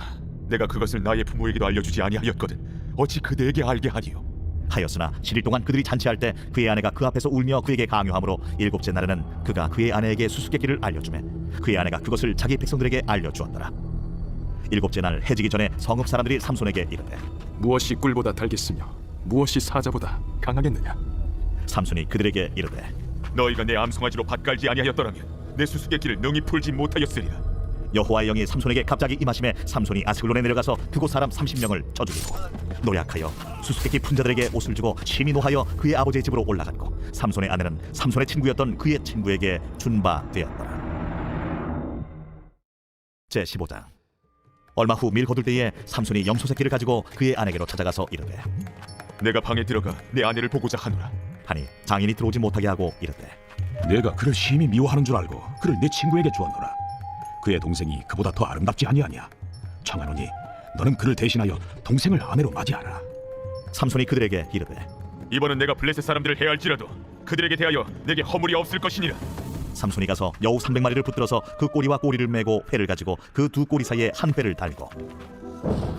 Speaker 2: 내가 그것을 나의 부모에게도 알려주지 아니하였거든 어찌 그대에게 알게 하리요?
Speaker 1: 하였으나 7일 동안 그들이 잔치할 때 그의 아내가 그 앞에서 울며 그에게 강요하므로 일곱째 날에는 그가 그의 아내에게 수수께끼를 알려주매 그의 아내가 그것을 자기 백성들에게 알려주었더라. 일곱째 날 해지기 전에 성읍 사람들이 삼손에게 이르되
Speaker 3: 무엇이 꿀보다 달겠으며 무엇이 사자보다 강하겠느냐?
Speaker 1: 삼손이 그들에게 이르되
Speaker 2: 너희가 내 암송아지로 밭갈지 아니하였더라면 내 수수께끼를 능히 풀지 못하였으리라.
Speaker 1: 여호와의 영이 삼손에게 갑자기 임하심에 삼손이 아스글론에 내려가서 그곳 사람 30명을 쳐 죽이고 노략하여 수수께끼 푼 자들에게 옷을 주고 심히 노하여 그의 아버지의 집으로 올라갔고 삼손의 아내는 삼손의 친구였던 그의 친구에게 준 바 되었더라. 제15장. 얼마 후 밀 거둘 때에 삼손이 염소 새끼를 가지고 그의 아내에게로 찾아가서 이르되
Speaker 2: 내가 방에 들어가 내 아내를 보고자 하노라.
Speaker 1: 하니 장인이 들어오지 못하게 하고 이르되
Speaker 11: 내가 그를 심히 미워하는 줄 알고 그를 내 친구에게 주었노라. 그의 동생이 그보다 더 아름답지 아니하냐? 청하노니 너는 그를 대신하여 동생을 아내로 맞이하라.
Speaker 1: 삼손이 그들에게 이르되
Speaker 2: 이번은 내가 블레셋 사람들을 해할지라도 그들에게 대하여 내게 허물이 없을 것이니라.
Speaker 1: 삼손이 가서 여우 300마리를 붙들어서 그 꼬리와 꼬리를 메고 회를 가지고 그 두 꼬리 사이에 한 회를 달고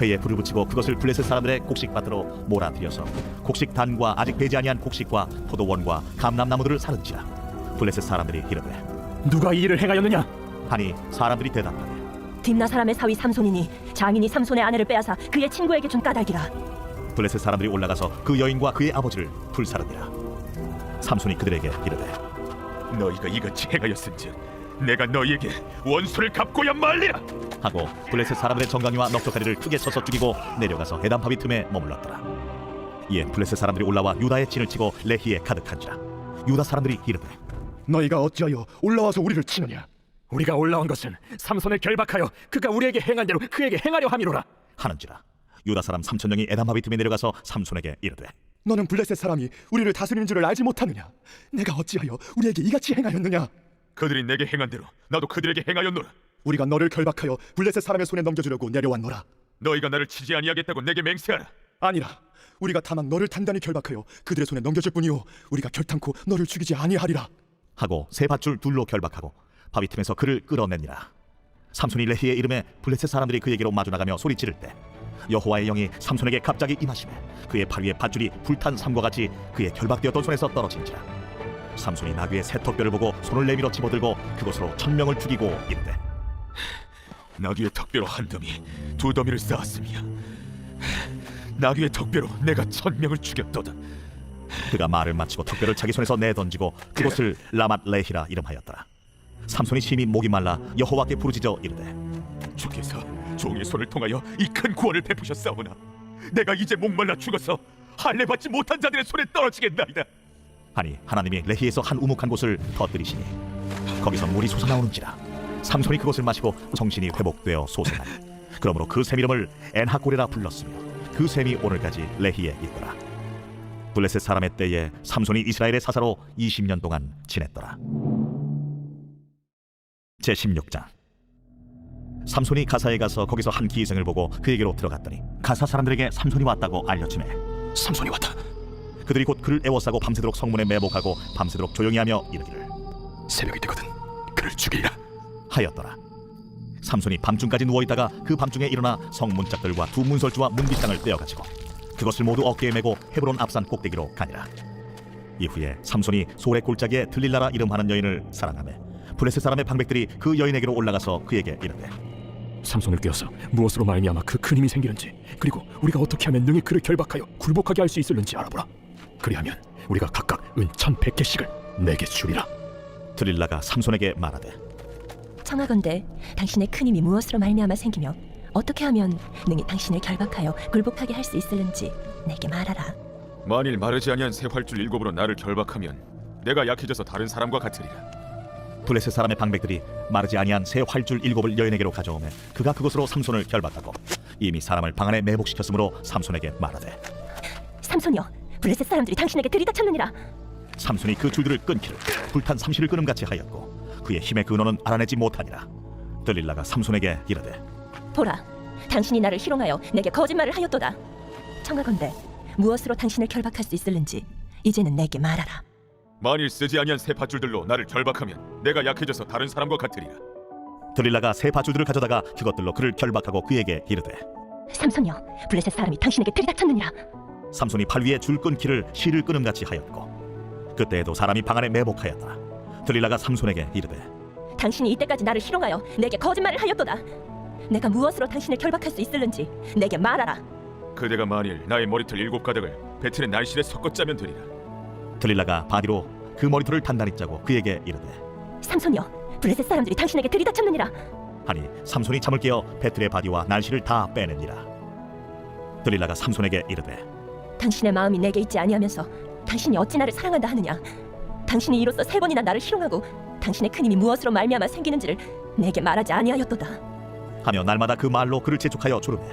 Speaker 1: 회에 불을 붙이고 그것을 블레셋 사람들의 곡식밭으로 몰아들여서 곡식 단과 아직 배지 아니한 곡식과 포도원과 감람나무들을 사른지라. 블레셋 사람들이 이르되
Speaker 9: 누가 이 일을 행하였느냐?
Speaker 1: 하니 사람들이 대답하되
Speaker 12: 딥나 사람의 사위 삼손이니 장인이 삼손의 아내를 빼앗아 그의 친구에게 준 까닭이라.
Speaker 1: 블레셋 사람들이 올라가서 그 여인과 그의 아버지를 불사르니라. 삼손이 그들에게 이르되
Speaker 2: 너희가 이같이 행하였은즉 내가 너희에게 원수를 갚고야 말리라
Speaker 1: 하고 블레셋 사람들의 정강이와 넉적다리를 크게 쳐서 죽이고 내려가서 해담바위 틈에 머물렀더라. 이에 블레셋 사람들이 올라와 유다의 진을 치고 레히에 가득한지라. 유다 사람들이 이르되
Speaker 5: 너희가 어찌하여 올라와서 우리를 치느냐?
Speaker 9: 우리가 올라온 것은 삼손을 결박하여 그가 우리에게 행한 대로 그에게 행하려 함이로라
Speaker 1: 하는지라. 유다 사람 3,000명이 에담바위 틈에 내려가서 삼손에게 이르되
Speaker 5: 너는 블레셋 사람이 우리를 다스리는 줄을 알지 못하느냐? 내가 어찌하여 우리에게 이같이 행하였느냐?
Speaker 2: 그들이 내게 행한 대로 나도 그들에게 행하였노라.
Speaker 5: 우리가 너를 결박하여 블레셋 사람의 손에 넘겨주려고 내려왔노라.
Speaker 2: 너희가 나를 치지 아니하겠다고 내게 맹세하라.
Speaker 5: 아니라 우리가 다만 너를 단단히 결박하여 그들의 손에 넘겨줄 뿐이요 우리가 결탄코 너를 죽이지 아니하리라.
Speaker 1: 하고 세 밧줄 둘로 결박하고 바위 틈에서 그를 끌어내니라. 삼손이 레히의 이름에 블레셋 사람들이 그에게로 마주 나가며 소리 지를 때 여호와의 영이 삼손에게 갑자기 임하시매 그의 팔 위에 밧줄이 불탄 삼과 같이 그의 결박되었던 손에서 떨어진지라. 삼손이 나귀의 새 턱뼈를 보고 손을 내밀어 집어들고 그것으로 1000명을 죽이고 이르되
Speaker 2: 나귀의 턱뼈로 한 더미, 두 더미를 쌓았으며 나귀의 턱뼈로 내가 1000명을 죽였도다.
Speaker 1: 그가 말을 마치고 턱뼈를 자기 손에서 내던지고 그곳을 라맛 레히라 이름하였더라. 삼손이 심히 목이 말라 여호와께 부르짖어 이르되
Speaker 2: 주께서 종의 손을 통하여 이 큰 구원을 베푸셨사오나 내가 이제 목말라 죽어서 할례 받지 못한 자들의 손에 떨어지겠나이다.
Speaker 1: 하니 하나님이 레히에서 한 우묵한 곳을 터뜨리시니 거기서 물이 솟아나오는지라. 삼손이 그것을 마시고 정신이 회복되어 솟아나니 그러므로 그 샘 이름을 엔하골이라 불렀으며 그 샘이 오늘까지 레히에 있더라. 블레셋 사람의 때에 삼손이 이스라엘의 사사로 20년 동안 지냈더라. 제16장. 삼손이 가사에 가서 거기서 한 기생을 보고 그에게로 들어갔더니 가사 사람들에게 삼손이 왔다고 알려주매
Speaker 3: 삼손이 왔다.
Speaker 1: 그들이 곧 그를 애워싸고 밤새도록 성문에 매복하고 밤새도록 조용히 하며 이르기를
Speaker 3: 새벽이 되거든 그를 죽이라
Speaker 1: 하였더라. 삼손이 밤중까지 누워있다가 그 밤중에 일어나 성문짝들과 두 문설주와 문빗장을 떼어가지고 그것을 모두 어깨에 메고 헤브론 앞산 꼭대기로 가니라. 이후에 삼손이 소의 골짜기에 들릴라라 이름하는 여인을 사랑하며 블레셋 사람의 방백들이 그 여인에게로 올라가서 그에게 이르되
Speaker 3: 삼손을 깨어서 무엇으로 말미암아 그 큰 힘이 생기는지 그리고 우리가 어떻게 하면 능히 그를 결박하여 굴복하게 할 수 있을는지 알아보라. 그리하면 우리가 각각 은 1100개씩을 내게 주리라.
Speaker 1: 들릴라가 삼손에게 말하되
Speaker 12: 청하건대 당신의 큰 힘이 무엇으로 말미암아 생기며 어떻게 하면 능히 당신을 결박하여 굴복하게 할 수 있을는지 내게 말하라.
Speaker 2: 만일 마르지 아니한 새 활줄 7으로 나를 결박하면 내가 약해져서 다른 사람과 같으리라.
Speaker 1: 블레셋 사람의 방백들이 마르지 아니한 새 활줄 7을 여인에게로 가져오매 그가 그것으로 삼손을 결박하고 이미 사람을 방 안에 매복시켰으므로 삼손에게 말하되
Speaker 12: 삼손이여, 블레셋 사람들이 당신에게 들이닥쳤느니라.
Speaker 1: 삼손이 그 줄들을 끊기를 불탄 삼시를 끊음같이 하였고 그의 힘의 근원은 알아내지 못하니라. 들릴라가 삼손에게 이르되
Speaker 12: 보라, 당신이 나를 희롱하여 내게 거짓말을 하였도다. 청하건대 무엇으로 당신을 결박할 수 있을는지 이제는 내게 말하라.
Speaker 2: 만일 쓰지 아니한 새 밧줄들로 나를 결박하면 내가 약해져서 다른 사람과 같으리라.
Speaker 1: 들릴라가 새 밧줄들을 가져다가 그것들로 그를 결박하고 그에게 이르되
Speaker 12: 삼손이여, 블레셋 사람이 당신에게 들이닥쳤느니라.
Speaker 1: 삼손이 팔 위에 줄 끊기를 실을 끊음같이 하였고 그때에도 사람이 방 안에 매복하였더라. 들릴라가 삼손에게 이르되
Speaker 12: 당신이 이때까지 나를 희롱하여 내게 거짓말을 하였도다. 내가 무엇으로 당신을 결박할 수 있을는지 내게 말하라.
Speaker 2: 그대가 만일 나의 머리털 7가닥을 배틀의 날실에 섞어 짜면 되리라.
Speaker 1: 들릴라가 바디로 그 머리털을 단단히 짜고 그에게 이르되
Speaker 12: 삼손이여, 블레셋 사람들이 당신에게 들이닥쳤느니라.
Speaker 1: 하니 삼손이 잠을 깨어 배틀의 바디와 날씨를 다 빼내니라. 들릴라가 삼손에게 이르되
Speaker 12: 당신의 마음이 내게 있지 아니하면서 당신이 어찌 나를 사랑한다 하느냐. 당신이 이로써 3번이나 나를 희롱하고 당신의 큰 힘이 무엇으로 말미암아 생기는지를 내게 말하지 아니하였도다
Speaker 1: 하며 날마다 그 말로 그를 재촉하여 조르매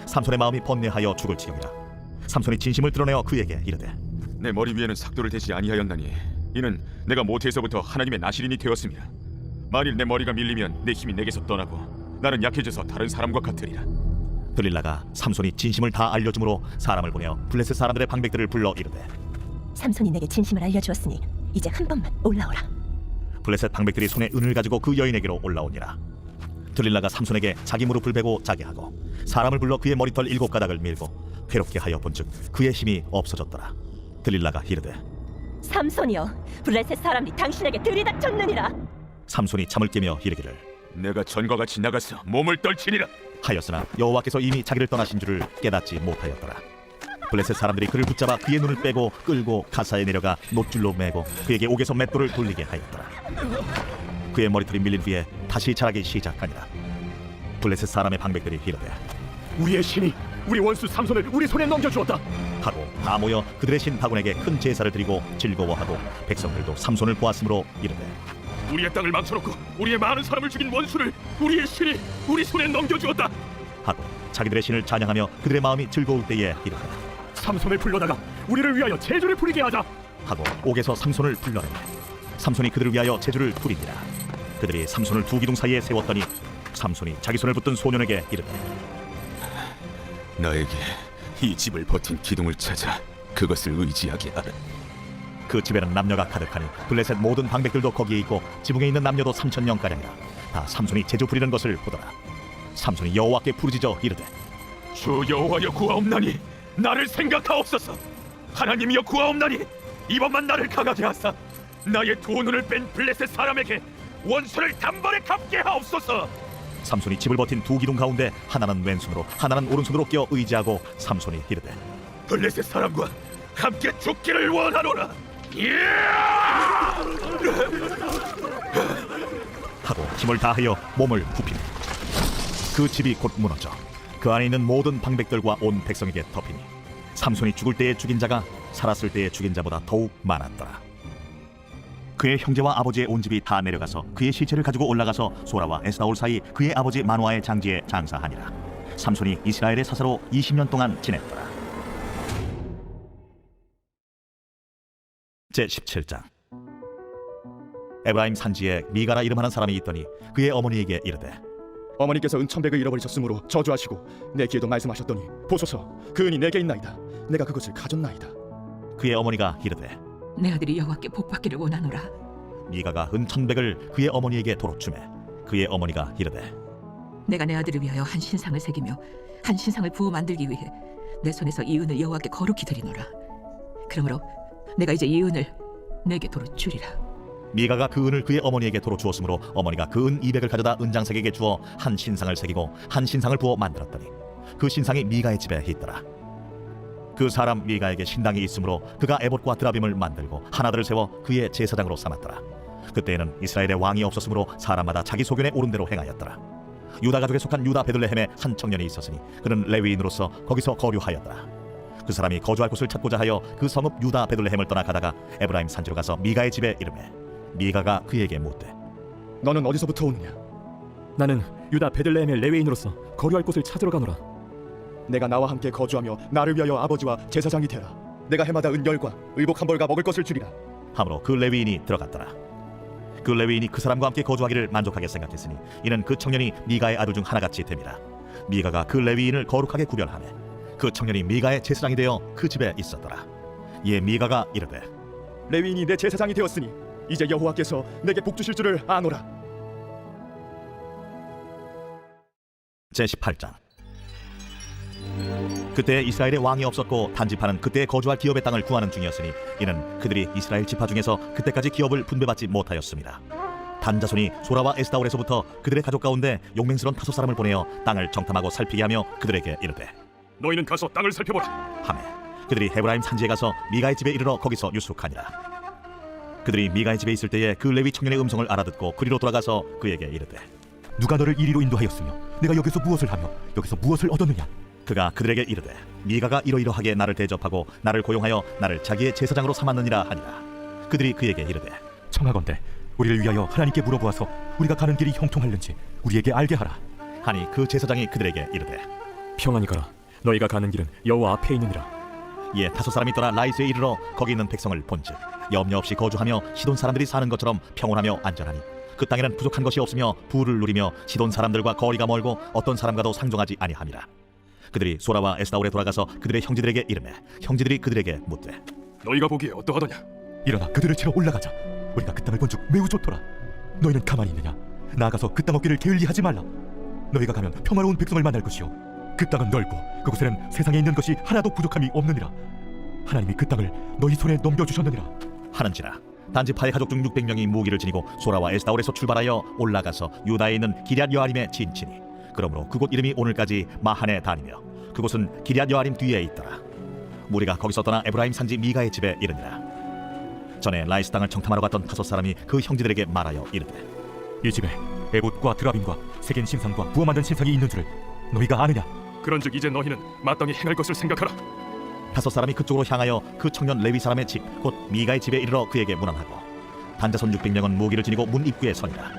Speaker 1: 삼손의 마음이 번뇌하여 죽을 지경이라. 삼손이 진심을 드러내어 그에게 이르되
Speaker 2: 내 머리 위에는 삭도를 대지 아니하였나니 이는 내가 모태에서부터 하나님의 나실인이 되었습니다. 만일 내 머리가 밀리면 내 힘이 내게서 떠나고 나는 약해져서 다른 사람과 같으리라.
Speaker 1: 들릴라가 삼손이 진심을 다 알려주므로 사람을 보내어 블레셋 사람들의 방백들을 불러 이르되
Speaker 12: 삼손이 내게 진심을 알려주었으니 이제 한 번만 올라오라.
Speaker 1: 블레셋 방백들이 손에 은을 가지고 그 여인에게로 올라오니라. 들릴라가 삼손에게 자기 무릎을 베고 자게 하고 사람을 불러 그의 머리털 7가닥을 밀고 괴롭게 하여 본즉 그의 힘이 없어졌더라. 들릴라가 이르되
Speaker 12: 삼손이여, 블레셋 사람이 당신에게 들이닥쳤느니라.
Speaker 1: 삼손이 잠을 깨며 이르기를
Speaker 2: 내가 전과 같이 나가서 몸을 떨치니라
Speaker 1: 하였으나 여호와께서 이미 자기를 떠나신 줄을 깨닫지 못하였더라. 블레셋 사람들이 그를 붙잡아 그의 눈을 빼고 끌고 가사에 내려가 놋줄로 매고 그에게 옥에서 맷돌을 돌리게 하였더라. 그의 머리털이 밀린 후에 다시 자라기 시작하니라. 블레셋 사람의 방백들이 이르되
Speaker 5: 우리의 신이 우리 원수 삼손을 우리 손에 넘겨주었다
Speaker 1: 하고 다 모여 그들의 신 다곤에게 큰 제사를 드리고 즐거워하고 백성들도 삼손을 보았으므로 이르되
Speaker 3: 우리의 땅을 망쳐놓고 우리의 많은 사람을 죽인 원수를 우리의 신이 우리 손에 넘겨주었다
Speaker 1: 하고 자기들의 신을 찬양하며 그들의 마음이 즐거울 때에 이르되
Speaker 5: 삼손을 불러다가 우리를 위하여 제주를 부리게 하자
Speaker 1: 하고 옥에서 삼손을 불러내매 삼손이 그들을 위하여 제주를 부리니라. 그들이 삼손을 두 기둥 사이에 세웠더니 삼손이 자기 손을 붙든 소년에게 이르되
Speaker 2: 나에게 이 집을 버틴 기둥을 찾아 그것을 의지하게 하라.
Speaker 1: 그 집에는 남녀가 가득하니 블레셋 모든 방백들도 거기에 있고 지붕에 있는 남녀도 3000명가량이라. 다 삼손이 제주 부리는 것을 보더라. 삼손이 여호와께 부르짖어 이르되
Speaker 3: 주 여호와여 구하옵나니 나를 생각하옵소서. 하나님이여 구하옵나니 이번만 나를 강하게 하사 나의 두 눈을 뺀 블레셋 사람에게 원수를 단번에 갚게 하옵소서.
Speaker 1: 삼손이 집을 버틴 두 기둥 가운데 하나는 왼손으로 하나는 오른손으로 끼어 의지하고 삼손이 이르되
Speaker 3: 블레셋 사람과 함께 죽기를 원하노라.
Speaker 1: 하고 힘을 다하여 몸을 굽히니 그 집이 곧 무너져 그 안에 있는 모든 방백들과 온 백성에게 덮이니 삼손이 죽을 때에 죽인 자가 살았을 때에 죽인 자보다 더욱 많았더라. 그의 형제와 아버지의 온 집이 다 내려가서 그의 시체를 가지고 올라가서 소라와 에스다올 사이 그의 아버지 마노아의 장지에 장사하니라. 삼손이 이스라엘의 사사로 20년 동안 지냈더라. 제17장. 에브라임 산지에 미가라 이름하는 사람이 있더니 그의 어머니에게 이르되
Speaker 5: 어머니께서 은천백을 잃어버리셨으므로 저주하시고 내 귀에도 말씀하셨더니 보소서 그 은이 내게 있나이다. 내가 그것을 가졌나이다.
Speaker 1: 그의 어머니가 이르되
Speaker 8: 내 아들이 여호와께 복받기를 원하노라.
Speaker 1: 미가가 은천백을 그의 어머니에게 도로 주매 그의 어머니가 이르되
Speaker 8: 내가 내 아들을 위하여 한 신상을 새기며 한 신상을 부어 만들기 위해 내 손에서 이 은을 여호와께 거룩히 드리노라. 그러므로 내가 이제 이 은을 내게 도로 주리라.
Speaker 1: 미가가 그 은을 그의 어머니에게 도로 주었으므로 어머니가 그 은 200을 가져다 은장색에게 주어 한 신상을 새기고 한 신상을 부어 만들었더니 그 신상이 미가의 집에 있더라. 그 사람 미가에게 신당이 있으므로 그가 에봇과 드라빔을 만들고 하나들을 세워 그의 제사장으로 삼았더라. 그때에는 이스라엘의 왕이 없었으므로 사람마다 자기 소견에 오른 대로 행하였더라. 유다 가족에 속한 유다 베들레헴에 한 청년이 있었으니 그는 레위인으로서 거기서 거류하였더라. 그 사람이 거주할 곳을 찾고자 하여 그 성읍 유다 베들레헴을 떠나 가다가 에브라임 산지로 가서 미가의 집에 이르매 미가가 그에게 묻되
Speaker 5: 너는 어디서부터 오느냐?
Speaker 3: 나는 유다 베들레헴의 레위인으로서 거류할 곳을 찾으러 가노라.
Speaker 5: 내가 나와 함께 거주하며 나를 위하여 아버지와 제사장이 되라. 내가 해마다 은열과 의복 한 벌과 먹을 것을 주리라.
Speaker 1: 하므로 그 레위인이 들어갔더라. 그 레위인이 그 사람과 함께 거주하기를 만족하게 생각했으니 이는 그 청년이 미가의 아들 중 하나같이 됨이라. 미가가 그 레위인을 거룩하게 구별하매 그 청년이 미가의 제사장이 되어 그 집에 있었더라. 이에 미가가 이르되
Speaker 5: 레위인이 내 제사장이 되었으니 이제 여호와께서 내게 복 주실 줄을 아노라.
Speaker 1: 제18장. 그때 이스라엘에 왕이 없었고 단지파는 그때 거주할 기업의 땅을 구하는 중이었으니 이는 그들이 이스라엘 지파 중에서 그때까지 기업을 분배받지 못하였습니다. 단 자손이 소라와 에스다올에서부터 그들의 가족 가운데 용맹스러운 5 사람을 보내어 땅을 정탐하고 살피게 하며 그들에게 이르되
Speaker 3: 너희는 가서 땅을 살펴보라.
Speaker 1: 하매 그들이 헤브라임 산지에 가서 미가의 집에 이르러 거기서 유숙하니라. 그들이 미가의 집에 있을 때에 그 레위 청년의 음성을 알아듣고 그리로 돌아가서 그에게 이르되
Speaker 11: 누가 너를 이리로 인도하였으며 내가 여기서 무엇을 하며 여기서 무엇을 얻었느냐?
Speaker 1: 그가 그들에게 이르되 미가가 이러이러하게 나를 대접하고 나를 고용하여 나를 자기의 제사장으로 삼았느니라 하니라. 그들이 그에게 이르되
Speaker 11: 청하건대 우리를 위하여 하나님께 물어보아서 우리가 가는 길이 형통할는지 우리에게 알게 하라.
Speaker 1: 하니 그 제사장이 그들에게 이르되
Speaker 3: 평안히 가라. 너희가 가는 길은 여호와 앞에 있느니라.
Speaker 1: 이에 5 사람이 떠나 라이스에 이르러 거기 있는 백성을 본즉 염려 없이 거주하며 시돈 사람들이 사는 것처럼 평온하며 안전하니 그 땅에는 부족한 것이 없으며 부를 누리며 시돈 사람들과 거리가 멀고 어떤 사람과도 상종하지 아니함이라. 그들이 소라와 에스다올에 돌아가서 그들의 형제들에게 이르매 형제들이 그들에게 묻되
Speaker 3: 너희가 보기에 어떠하더냐?
Speaker 11: 일어나 그들을 치러 올라가자. 우리가 그 땅을 본즉 매우 좋더라. 너희는 가만히 있느냐? 나아가서 그 땅 얻기를 게을리하지 말라. 너희가 가면 평화로운 백성을 만날 것이요 그 땅은 넓고 그곳에는 세상에 있는 것이 하나도 부족함이 없느니라. 하나님이 그 땅을 너희 손에 넘겨주셨느니라
Speaker 1: 하는지라. 단지파의 가족 중 600명이 무기를 지니고 소라와 에스다올에서 출발하여 올라가서 유다에 있는 기럇 여아림에 진치니 그러므로 그곳 이름이 오늘까지 마하네 다니며 그곳은 기럇 여아림 뒤에 있더라. 무리가 거기서 떠나 에브라임 산지 미가의 집에 이르니라. 전에 라이스 땅을 정탐하러 갔던 5 사람이 그 형제들에게 말하여 이르되
Speaker 11: 이 집에 에봇과 드라빔과 색인 신상과 부어 만든 신상이 있는 줄을 너희가 아느냐?
Speaker 3: 그런즉 이제 너희는 마땅히 행할 것을 생각하라.
Speaker 1: 5 사람이 그쪽으로 향하여 그 청년 레위 사람의 집 곧 미가의 집에 이르러 그에게 문안하고 단자손 600명은 무기를 지니고 문 입구에 서니라.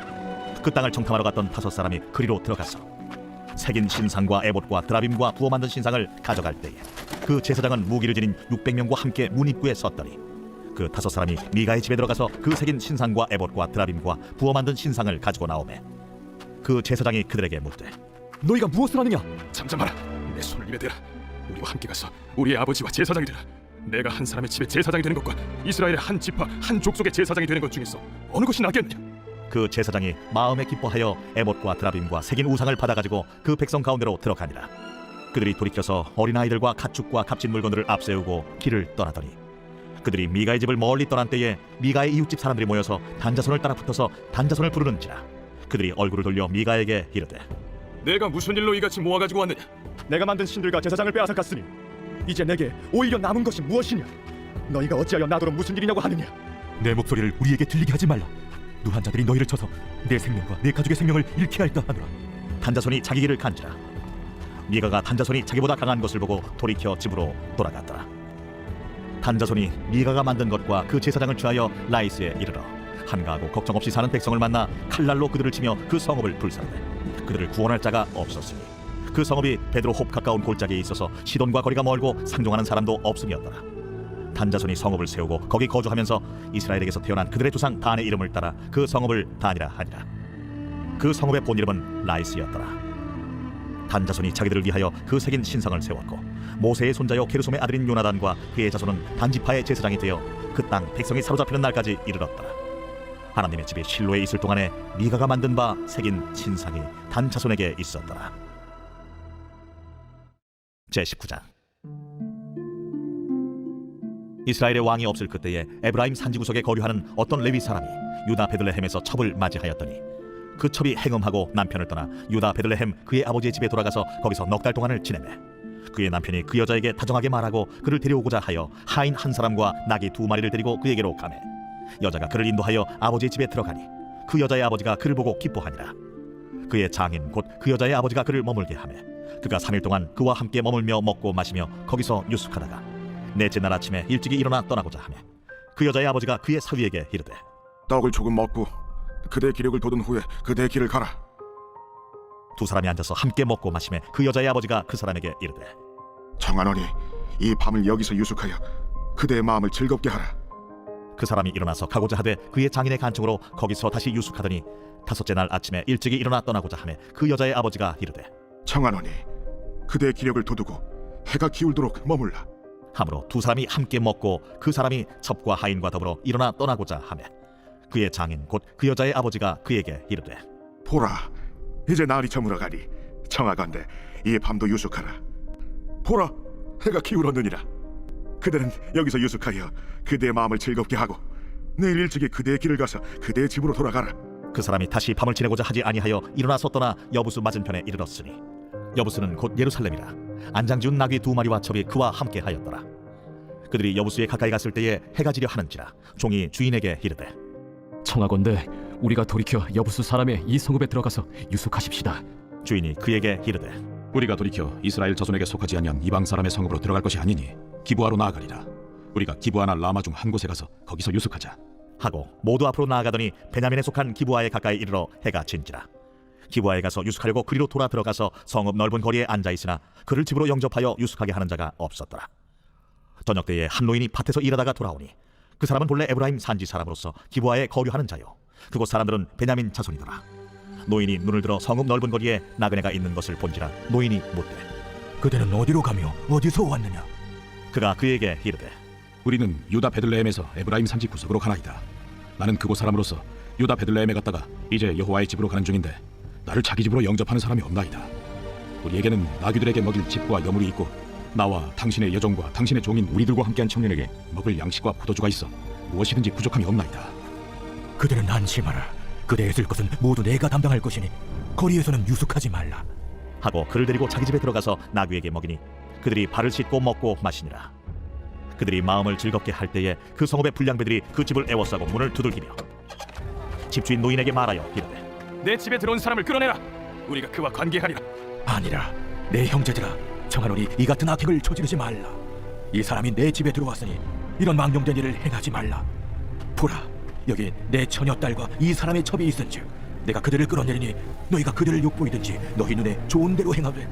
Speaker 1: 그 땅을 정탐하러 갔던 5 사람이 그리로 들어가서 색인 신상과 에봇과 드라빔과 부어 만든 신상을 가져갈 때에 그 제사장은 무기를 지닌 600명과 함께 문 입구에 섰더니 그 5 사람이 미가의 집에 들어가서 그 색인 신상과 에봇과 드라빔과 부어 만든 신상을 가지고 나오매 그 제사장이 그들에게 묻되
Speaker 3: 너희가 무엇을 하느냐? 잠잠하라. 내 손을 입에 대라. 우리와 함께 가서 우리의 아버지와 제사장이 되라. 내가 한 사람의 집에 제사장이 되는 것과 이스라엘의 한 지파 한 족속의 제사장이 되는 것 중에서 어느 것이 낫겠느냐?
Speaker 1: 그 제사장이 마음에 기뻐하여 에봇과 드라빔과 색인 우상을 받아가지고 그 백성 가운데로 들어가니라. 그들이 돌이켜서 어린아이들과 가축과 값진 물건들을 앞세우고 길을 떠나더니 그들이 미가의 집을 멀리 떠난 때에 미가의 이웃집 사람들이 모여서 단자손을 따라 붙어서 단자손을 부르는지라 그들이 얼굴을 돌려 미가에게 이르되
Speaker 3: 내가 무슨 일로 이같이 모아가지고 왔느냐?
Speaker 5: 내가 만든 신들과 제사장을 빼앗아갔으니 이제 내게 오히려 남은 것이 무엇이냐? 너희가 어찌하여 나더러 무슨 일이냐고 하느냐?
Speaker 11: 내 목소리를 우리에게 들리게 하지 말라. 누한 자들이 너희를 쳐서 내 생명과 내 가족의 생명을 잃게 할까 하노라.
Speaker 1: 단자손이 자기 길을 간지라 미가가 단자손이 자기보다 강한 것을 보고 돌이켜 집으로 돌아갔더라. 단자손이 미가가 만든 것과 그 제사장을 취하여 라이스에 이르러 한가하고 걱정 없이 사는 백성을 만나 칼날로 그들을 치며 그 성읍을 불사르되 그들을 구원할 자가 없었으니 그 성읍이 베드로홉 가까운 골짜기에 있어서 시돈과 거리가 멀고 상종하는 사람도 없음이었더라. 단자손이 성읍을 세우고 거기 거주하면서 이스라엘에게서 태어난 그들의 조상 단의 이름을 따라 그 성읍을 단이라 하니라. 그 성읍의 본 이름은 라이스였더라. 단자손이 자기들을 위하여 그 새긴 신상을 세웠고 모세의 손자요 게르솜의 아들인 요나단과 그의 자손은 단지파의 제사장이 되어 그 땅 백성이 사로잡히는 날까지 이르렀더라. 하나님의 집이 실로에 있을 동안에 미가가 만든 바 새긴 신상이 단자손에게 있었더라. 제19장. 이스라엘의 왕이 없을 그때에 에브라임 산지 구석에 거류하는 어떤 레위 사람이 유다 베들레헴에서 첩을 맞이하였더니 그 첩이 행음하고 남편을 떠나 유다 베들레헴 그의 아버지의 집에 돌아가서 거기서 넉 달 동안을 지내매 그의 남편이 그 여자에게 다정하게 말하고 그를 데려오고자 하여 하인 한 사람과 나귀 2마리를 데리고 그에게로 가매 여자가 그를 인도하여 아버지의 집에 들어가니 그 여자의 아버지가 그를 보고 기뻐하니라. 그의 장인 곧 그 여자의 아버지가 그를 머물게 하매 그가 3일 동안 그와 함께 머물며 먹고 마시며 거기서 유숙하다가 넷째 날 아침에 일찍이 일어나 떠나고자 하매 그 여자의 아버지가 그의 사위에게 이르되
Speaker 6: 떡을 조금 먹고 그대의 기력을 돋은 후에 그대의 길을 가라.
Speaker 1: 두 사람이 앉아서 함께 먹고 마시매 그 여자의 아버지가 그 사람에게 이르되
Speaker 6: 청하노니 이 밤을 여기서 유숙하여 그대의 마음을 즐겁게 하라.
Speaker 1: 그 사람이 일어나서 가고자 하되 그의 장인의 간청으로 거기서 다시 유숙하더니 5째 날 아침에 일찍이 일어나 떠나고자 하매 그 여자의 아버지가 이르되
Speaker 6: 청하노니 그대의 기력을 돋우고 해가 기울도록 머물라.
Speaker 1: 하므로 두 사람이 함께 먹고 그 사람이 첩과 하인과 더불어 일어나 떠나고자 하매 그의 장인 곧 그 여자의 아버지가 그에게 이르되
Speaker 6: 보라, 이제 날이 저물어가니 청하건대 이 밤도 유숙하라. 보라, 해가 기울었느니라. 그대는 여기서 유숙하여 그대의 마음을 즐겁게 하고 내일 일찍이 그대의 길을 가서 그대의 집으로 돌아가라.
Speaker 1: 그 사람이 다시 밤을 지내고자 하지 아니하여 일어나서 떠나 여부수 맞은편에 이르렀으니 여부수는 곧 예루살렘이라. 안장지운 나귀 2마리와 첩이 그와 함께 하였더라. 그들이 여부수에 가까이 갔을 때에 해가 지려 하는지라 종이 주인에게 이르되
Speaker 13: 청하건대 우리가 돌이켜 여부수 사람의 이 성읍에 들어가서 유숙하십시다.
Speaker 1: 주인이 그에게 이르되
Speaker 14: 우리가 돌이켜 이스라엘 자손에게 속하지 아니한 이방 사람의 성읍으로 들어갈 것이 아니니 기브아로 나아가리라. 우리가 기브아나 라마 중 한 곳에 가서 거기서 유숙하자
Speaker 1: 하고 모두 앞으로 나아가더니 베냐민에 속한 기브아에 가까이 이르러 해가 진지라. 기브아에 가서 유숙하려고 그리로 돌아 들어가서 성읍 넓은 거리에 앉아 있으나 그를 집으로 영접하여 유숙하게 하는 자가 없었더라. 저녁 때에 한 노인이 밭에서 일하다가 돌아오니 그 사람은 본래 에브라임 산지 사람으로서 기브아에 거류하는 자요 그곳 사람들은 베냐민 자손이더라. 노인이 눈을 들어 성읍 넓은 거리에 나그네가 있는 것을 본지라 노인이 묻되
Speaker 11: 그대는 어디로 가며 어디서 왔느냐?
Speaker 1: 그가 그에게 이르되
Speaker 14: 우리는 유다 베들레헴에서 에브라임 산지 구석으로 가나이다. 나는 그곳 사람으로서 유다 베들레헴에 갔다가 이제 여호와의 집으로 가는 중인데 나를 자기 집으로 영접하는 사람이 없나이다. 우리에게는 나귀들에게 먹일 집과 여물이 있고 나와 당신의 여종과 당신의 종인 우리들과 함께한 청년에게 먹을 양식과 포도주가 있어 무엇이든지 부족함이 없나이다.
Speaker 11: 그대는 안심하라. 그대의 쓸 것은 모두 내가 담당할 것이니 거리에서는 유숙하지 말라.
Speaker 1: 하고 그를 데리고 자기 집에 들어가서 나귀에게 먹이니 그들이 발을 씻고 먹고 마시니라. 그들이 마음을 즐겁게 할 때에 그 성읍의 불량배들이 그 집을 애워싸고 문을 두들기며 집주인 노인에게 말하여 이르되
Speaker 3: 내 집에 들어온 사람을 끌어내라. 우리가 그와 관계하리라.
Speaker 11: 아니라 내 형제들아, 청하노니 이 같은 악행을 저지르지 말라. 이 사람이 내 집에 들어왔으니 이런 망령된 일을 행하지 말라. 보라, 여기 내 처녀딸과 이 사람의 첩이 있은즉 내가 그들을 끌어내리니 너희가 그들을 욕보이든지 너희 눈에 좋은 대로 행하되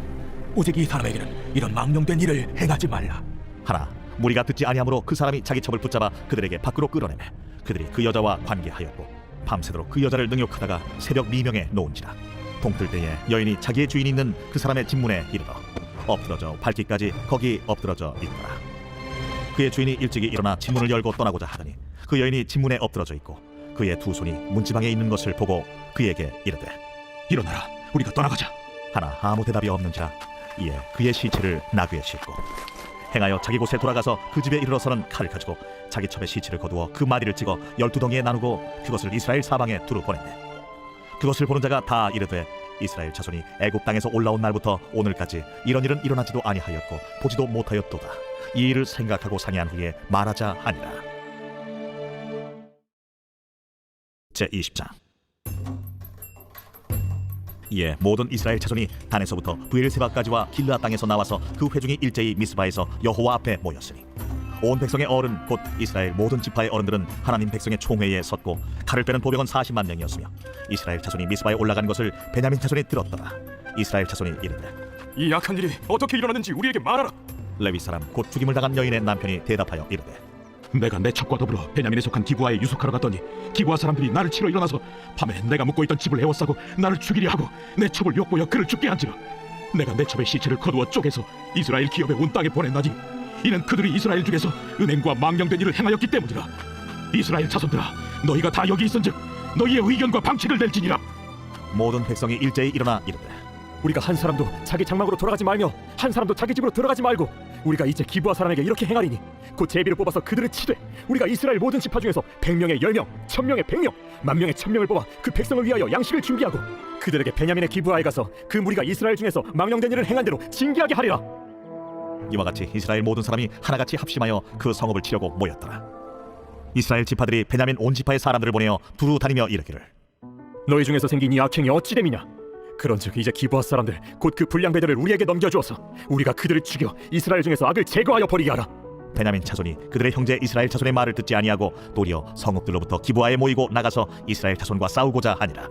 Speaker 11: 오직 이 사람에게는 이런 망령된 일을 행하지 말라.
Speaker 1: 하나 무리가 듣지 아니하므로 그 사람이 자기 첩을 붙잡아 그들에게 밖으로 끌어내매 그들이 그 여자와 관계하였고 밤새도록 그 여자를 능욕하다가 새벽 미명에 놓은지라. 동틀 때에 여인이 자기의 주인이 있는 그 사람의 집문에 이르러 엎드러져 밟기까지 거기 엎드러져 있더라. 그의 주인이 일찍이 일어나 집문을 열고 떠나고자 하더니 그 여인이 집문에 엎드러져 있고 그의 두 손이 문지방에 있는 것을 보고 그에게 이르되
Speaker 14: 일어나라, 우리가 떠나가자.
Speaker 1: 하나 아무 대답이 없는지라 이에 그의 시체를 나귀에 싣고 행하여 자기 곳에 돌아가서 그 집에 이르러서는 칼을 가지고 자기 첩에 시체를 거두어 그 마디를 찍어 12덩이에 나누고 그것을 이스라엘 사방에 두루 보냈네. 그것을 보는 자가 다 이르되 이스라엘 자손이 애굽 땅에서 올라온 날부터 오늘까지 이런 일은 일어나지도 아니하였고 보지도 못하였도다. 이 일을 생각하고 상의한 후에 말하자 하니라. 제20장. 이에 모든 이스라엘 자손이 단에서부터 브엘세바까지와 길르앗 땅에서 나와서 그 회중이 일제히 미스바에서 여호와 앞에 모였으니 온 백성의 어른 곧 이스라엘 모든 지파의 어른들은 하나님 백성의 총회에 섰고 칼을 빼는 보병은 40만 명이었으며 이스라엘 자손이 미스바에 올라간 것을 베냐민 자손이 들었더라. 이스라엘 자손이 이르되
Speaker 3: 이 약한 일이 어떻게 일어났는지 우리에게 말하라.
Speaker 1: 레위 사람 곧 죽임을 당한 여인의 남편이 대답하여 이르되
Speaker 14: 내가 내 첩과 더불어 베냐민에 속한 기브아에 유숙하러 갔더니 기브아 사람들이 나를 치러 일어나서 밤에 내가 묵고 있던 집을 에워싸고 나를 죽이려 하고 내 첩을 욕보여 그를 죽게 한지라. 내가 내 첩의 시체를 거두어 쪼개서 이스라엘 기업에 온 땅에 보냈나니 이는 그들이 이스라엘 중에서 은행과 망령된 일을 행하였기 때문이라. 이스라엘 자손들아, 너희가 다 여기 있은즉 너희의 의견과 방책을 낼지니라.
Speaker 1: 모든 백성이 일제히 일어나 이르되
Speaker 3: 우리가 한 사람도 자기 장막으로 돌아가지 말며 한 사람도 자기 집으로 들어가지 말고 우리가 이제 기브아 사람에게 이렇게 행하리니 곧 제비를 뽑아서 그들을 치되 우리가 이스라엘 모든 지파 중에서 100명의 10명, 1000명의 100명, 10,000명의 1000명을 뽑아 그 백성을 위하여 양식을 준비하고 그들에게 베냐민의 기브아에 가서 그 무리가 이스라엘 중에서 망령된 일을 행한 대로 징계하게 하리라.
Speaker 1: 이와 같이 이스라엘 모든 사람이 하나같이 합심하여 그 성읍을 치려고 모였더라. 이스라엘 지파들이 베냐민 온 지파의 사람들을 보내어 두루 다니며 이르기를
Speaker 3: 너희 중에서 생긴 이 악행이 어찌 됨이냐? 그런즉 이제 기브아 사람들 곧 그 불량배들을 우리에게 넘겨주어서 우리가 그들을 죽여 이스라엘 중에서 악을 제거하여 버리게 하라.
Speaker 1: 베냐민 자손이 그들의 형제 이스라엘 자손의 말을 듣지 아니하고 도리어 성읍들로부터 기브아에 모이고 나가서 이스라엘 자손과 싸우고자 하니라.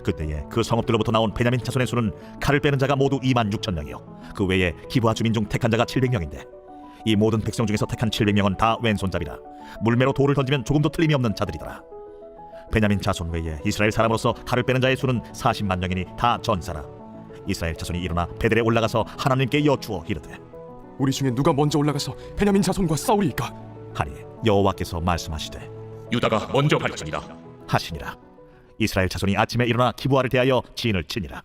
Speaker 1: 그때에 그 성읍들로부터 나온 베냐민 자손의 수는 칼을 빼는 자가 모두 26,000명이요 그 외에 기브아 주민 중 택한 자가 700명인데 이 모든 백성 중에서 택한 700명은 다 왼손잡이라 물매로 돌을 던지면 조금도 틀림이 없는 자들이더라. 베냐민 자손 외에 이스라엘 사람으로서 칼을 빼는 자의 수는 40만 명이니 다 전사라. 이스라엘 자손이 일어나 베델에 올라가서 하나님께 여쭈어 이르되
Speaker 3: 우리 중에 누가 먼저 올라가서 베냐민 자손과 싸우리이까?
Speaker 1: 하니 여호와께서 말씀하시되
Speaker 2: 유다가 먼저 갈지니라
Speaker 1: 하시니라. 이스라엘 자손이 아침에 일어나 기브아를 대하여 진을 치니라.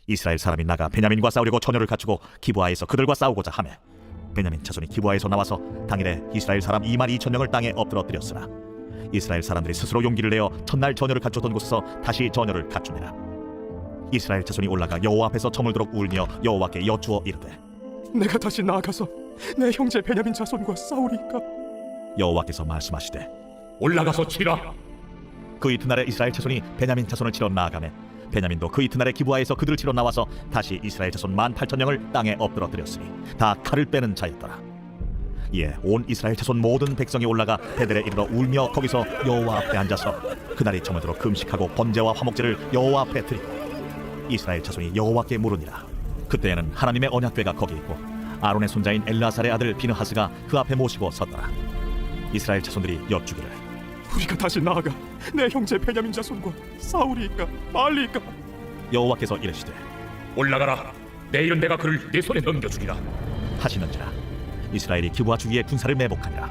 Speaker 1: 이스라엘 사람이 나가 베냐민과 싸우려고 전열을 갖추고 기브아에서 그들과 싸우고자 하매 베냐민 자손이 기브아에서 나와서 당일에 이스라엘 사람 22,000명을 땅에 엎드러뜨렸으나 이스라엘 사람들이 스스로 용기를 내어 첫날 전열을 갖추던 곳에서 다시 전열을 갖추니라. 이스라엘 자손이 올라가 여호와 앞에서 저물도록 울며 여호와께 여쭈어 이르되
Speaker 3: 내가 다시 나아가서 내 형제 베냐민 자손과 싸우리이까?
Speaker 1: 여호와께서 말씀하시되
Speaker 2: 올라가서 치라.
Speaker 1: 그 이튿날에 이스라엘 자손이 베냐민 자손을 치러 나아가매 베냐민도 그 이튿날에 기브아에서 그들을 치러 나와서 다시 이스라엘 자손 18,000명을 땅에 엎드러뜨렸으니 다 칼을 빼는 자였더라. 이에 온 이스라엘 자손 모든 백성이 올라가 베델에 이르러 울며 거기서 여호와 앞에 앉아서 그날이 저물도록 금식하고 번제와 화목제를 여호와 앞에 드리고 이스라엘 자손이 여호와께 물으니라. 그때에는 하나님의 언약궤가 거기 있고 아론의 손자인 엘라살의 아들 비느하스가 그 앞에 모시고 섰더라. 이스라엘 자손들이 여쭈기를
Speaker 3: 우리가 다시 나아가 내 형제 베냐민 자손과 싸우리이까 말리이까?
Speaker 1: 여호와께서 이르시되
Speaker 2: 올라가라. 내일은 내가 그를 내 손에 넘겨주리라
Speaker 1: 하시는지라. 이스라엘이 기브아 주위에 군사를 매복하니라.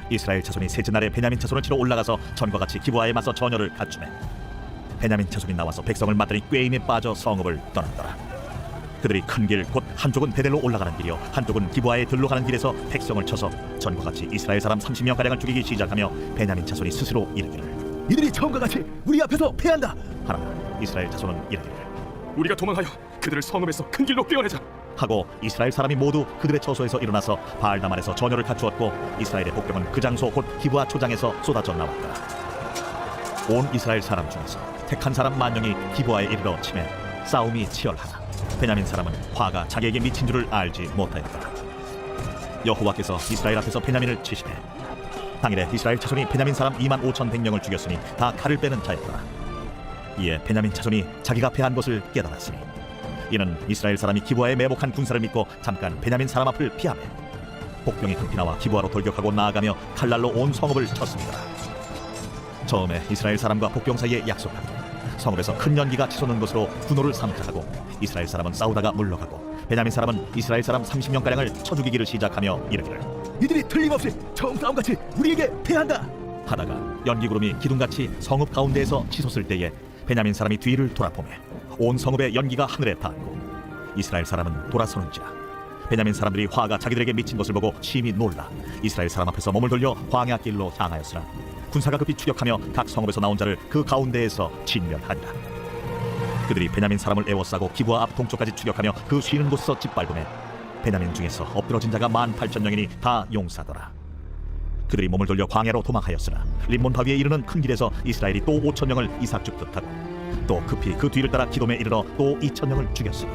Speaker 1: 이스라엘 자손이 셋째 날에 베냐민 자손을 치러 올라가서 전과 같이 기브아에 맞서 전열을 갖추매 베냐민 자손이 나와서 백성을 맞더니 꾀임에 빠져 성읍을 떠났더라. 그들이 큰 길 곧 한쪽은 베델로 올라가는 길이요 한쪽은 기브아에 들로 가는 길에서 백성을 쳐서 전과 같이 이스라엘 사람 30명 가량을 죽이기 시작하며 베냐민 자손이 스스로 이르기를
Speaker 11: 이들이 처음과 같이 우리 앞에서 패한다
Speaker 1: 하나 이스라엘 자손은 이르기를
Speaker 3: 우리가 도망하여 그들을 성읍에서 큰 길로 꿰어내자
Speaker 1: 하고 이스라엘 사람이 모두 그들의 처소에서 일어나서 바알다말에서 전열을 갖추었고 이스라엘의 복병은 그 장소 곧 기브아 초장에서 쏟아져 나왔더라. 온 이스라엘 사람 중에서 택한 사람 10,000명이 기브아에 이르러 치매 싸움이 치열하다. 베냐민 사람은 화가 자기에게 미친 줄을 알지 못하였더라. 여호와께서 이스라엘 앞에서 베냐민을 치시되 당일에 이스라엘 자손이 베냐민 사람 25,100명을 죽였으니 다 칼을 빼는 자였더라. 이에 베냐민 자손이 자기가 패한 것을 깨달았으니 이는 이스라엘 사람이 기브아에 매복한 군사를 믿고 잠깐 베냐민 사람 앞을 피하며 복병이 급히 나와 기브아로 돌격하고 나아가며 칼날로 온 성읍을 쳤습니다. 처음에 이스라엘 사람과 복병 사이에 약속하고 성읍에서 큰 연기가 치솟는 것으로 분노를 삼자 하고 이스라엘 사람은 싸우다가 물러가고 베냐민 사람은 이스라엘 사람 30명가량을 쳐 죽이기를 시작하며 이르기를
Speaker 11: 이들이 틀림없이 처음 싸움같이 우리에게 패한다
Speaker 1: 하다가 연기구름이 기둥같이 성읍 가운데에서 치솟을 때에 베냐민 사람이 뒤를 돌아보매 온 성읍의 연기가 하늘에 닿았고 이스라엘 사람은 돌아서는지라. 베냐민 사람들이 화가 자기들에게 미친 것을 보고 심히 놀라 이스라엘 사람 앞에서 몸을 돌려 광야 길로 향하였으나 군사가 급히 추격하며 각 성읍에서 나온 자를 그 가운데에서 진멸하니라. 그들이 베냐민 사람을 에워싸고 기브아 앞 동쪽까지 추격하며 그 쉬는 곳에서 짓밟음에 베냐민 중에서 엎드러진 자가 18,000명이니 다 용사더라. 그들이 몸을 돌려 광야로 도망하였으나 림몬 바위에 이르는 큰 길에서 이스라엘이 또 5,000명을 이삭죽듯 하고 또 급히 그 뒤를 따라 기돔에 이르러 또 2,000명을 죽였으니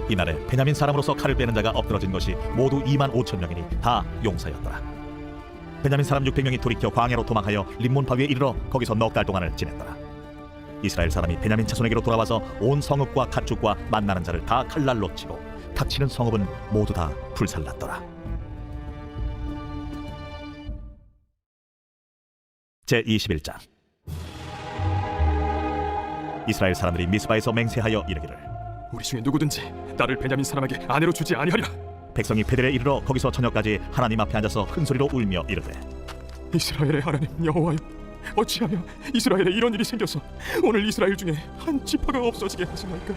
Speaker 1: 이날에 베냐민 사람으로서 칼을 빼는 자가 엎드러진 것이 모두 25,000명이니 다 용사였더라. 베냐민 사람 600명이 돌이켜 광야로 도망하여 림몬 바위에 이르러 거기서 넉 달 동안을 지냈더라. 이스라엘 사람이 베냐민 자손에게로 돌아와서 온 성읍과 가축과 만나는 자를 다 칼날로 치고 닥치는 성읍은 모두 다 불살랐더라. 제21장. 이스라엘 사람들이 미스바에서 맹세하여 이르기를
Speaker 5: 우리 중에 누구든지 딸을 베냐민 사람에게 아내로 주지 아니하리라.
Speaker 1: 백성이 베델에 이르러 거기서 저녁까지 하나님 앞에 앉아서 큰 소리로 울며 이르되
Speaker 5: 이스라엘의 하나님 여호와여, 어찌하여 이스라엘에 이런 일이 생겨서 오늘 이스라엘 중에 한 지파가 없어지게 하시나이까?